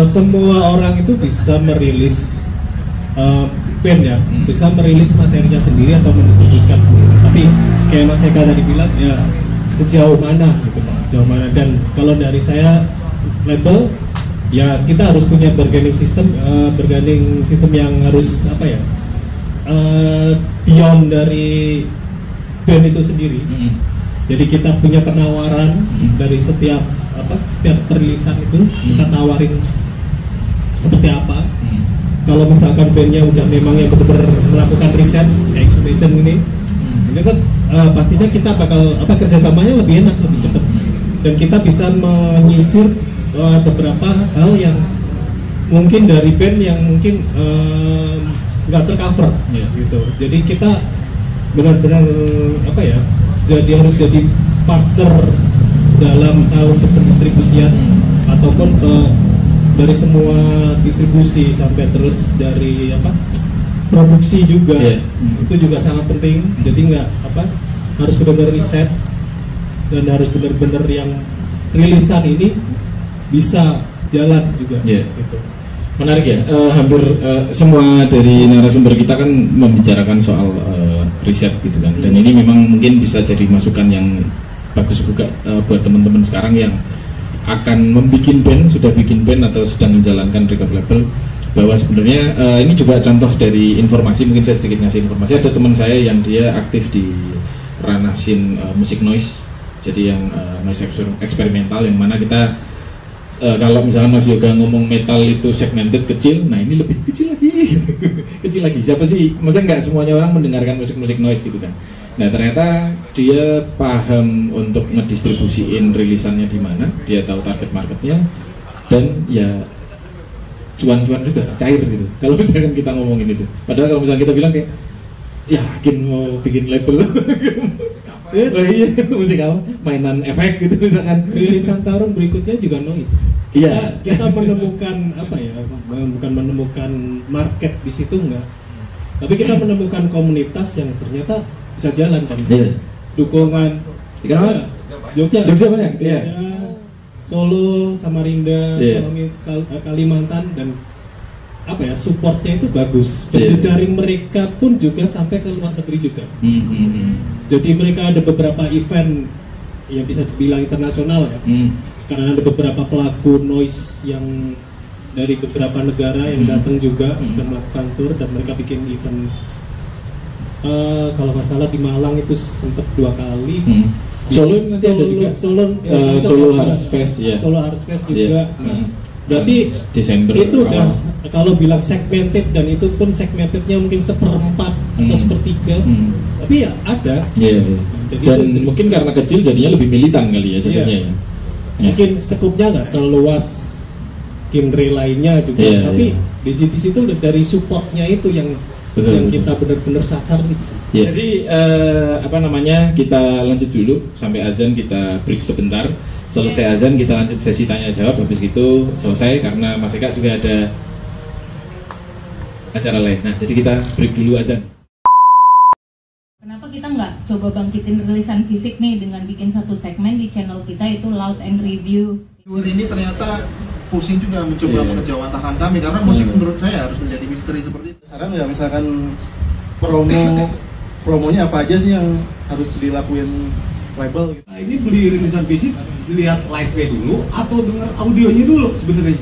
semua orang itu bisa merilis band ya, bisa merilis materinya sendiri atau mendistribusikan sendiri. Tapi kayak Mas Eka tadi bilang ya sejauh mana gitu Pak, sejauh mana. Dan kalau dari saya label ya kita harus punya bargaining system yang harus beyond dari band itu sendiri. Jadi kita punya penawaran dari setiap perilisan itu kita tawarin seperti apa. Kalau misalkan bandnya udah memang yang benar-benar melakukan riset, Exhumation ini kan pastinya kita bakal kerjasamanya lebih enak, lebih cepat, dan kita bisa menyisir beberapa hal yang mungkin dari band yang mungkin nggak tercover gitu. Jadi kita benar-benar harus jadi partner dalam hal untuk pendistribusian ataupun dari semua distribusi sampai terus dari produksi juga. Itu juga sangat penting. Jadi harus benar-benar riset dan harus benar-benar yang rilisan ini bisa jalan juga. Gitu. Menarik ya, hampir semua dari narasumber kita kan membicarakan soal riset gitu kan, dan ini memang mungkin bisa jadi masukan yang bagus juga buat teman-teman sekarang yang akan membikin band, sudah bikin band atau sedang menjalankan record label, bahwa sebenarnya ini juga contoh dari informasi. Mungkin saya sedikit ngasih informasi. Ada teman saya yang dia aktif di ranah scene musik noise, jadi yang noise eksperimental, yang mana kita kalau misalnya Mas Yoga ngomong metal itu segmented kecil, nah ini lebih kecil lagi, kecil lagi. Siapa sih? Maksudnya nggak semuanya orang mendengarkan musik noise gitu kan. Nah ternyata dia paham untuk ngedistribusiin rilisannya di mana, dia tahu target marketnya, dan ya cuan-cuan juga, cair gitu. Kalau misalkan kita ngomongin itu, padahal kalau misalnya kita bilang kayak yakin mau bikin label, iya musik apa, mainan efek gitu misalkan. Rilisan tahun berikutnya juga noise. Iya. Kita menemukan bukan menemukan market di situ enggak, tapi kita menemukan komunitas yang ternyata bisa jalan kan. Dukungan. Kenapa? Jogja banyak. Iya. Solo, Samarinda, Kalimantan, dan supportnya itu bagus. Jejaring mereka pun juga sampai ke luar negeri juga. Jadi mereka ada beberapa event yang bisa dibilang internasional ya, karena ada beberapa pelaku noise yang dari beberapa negara yang datang juga dan melakukan tour, dan mereka bikin event. Kalau nggak salah di Malang itu sempat 2 kali. Solo nanti ada juga. Solo Harvest Fest ya. Solo Harvest Fest juga. Berarti Desember itu udah kalau bilang segmented, dan itu pun segmentednya mungkin 1/4 atau 1/3, tapi ya ada. Jadi dan itu, mungkin karena kecil jadinya lebih militan kali ya sebenarnya. Mungkin sekupnya nggak seluas genre lainnya juga, tapi di situ udah dari supportnya itu yang kita benar-benar sasar nih. Jadi kita lanjut dulu sampai azan, kita break sebentar. Selesai azan kita lanjut sesi tanya jawab, habis itu selesai karena Mas Eka juga ada acara lain. Nah, jadi kita break dulu azan. Kenapa kita nggak coba bangkitin rilisan fisik nih dengan bikin satu segmen di channel kita itu Loud and Review. Ini ternyata pusing juga mencoba mengejawantahkan kami, karena musik menurut saya harus menjadi misteri seperti itu. Saran nggak misalkan promonya apa aja sih yang harus dilakuin label gitu? Nah, ini beli rilisan fisik, lihat live-nya dulu atau dengar audionya dulu sebenarnya?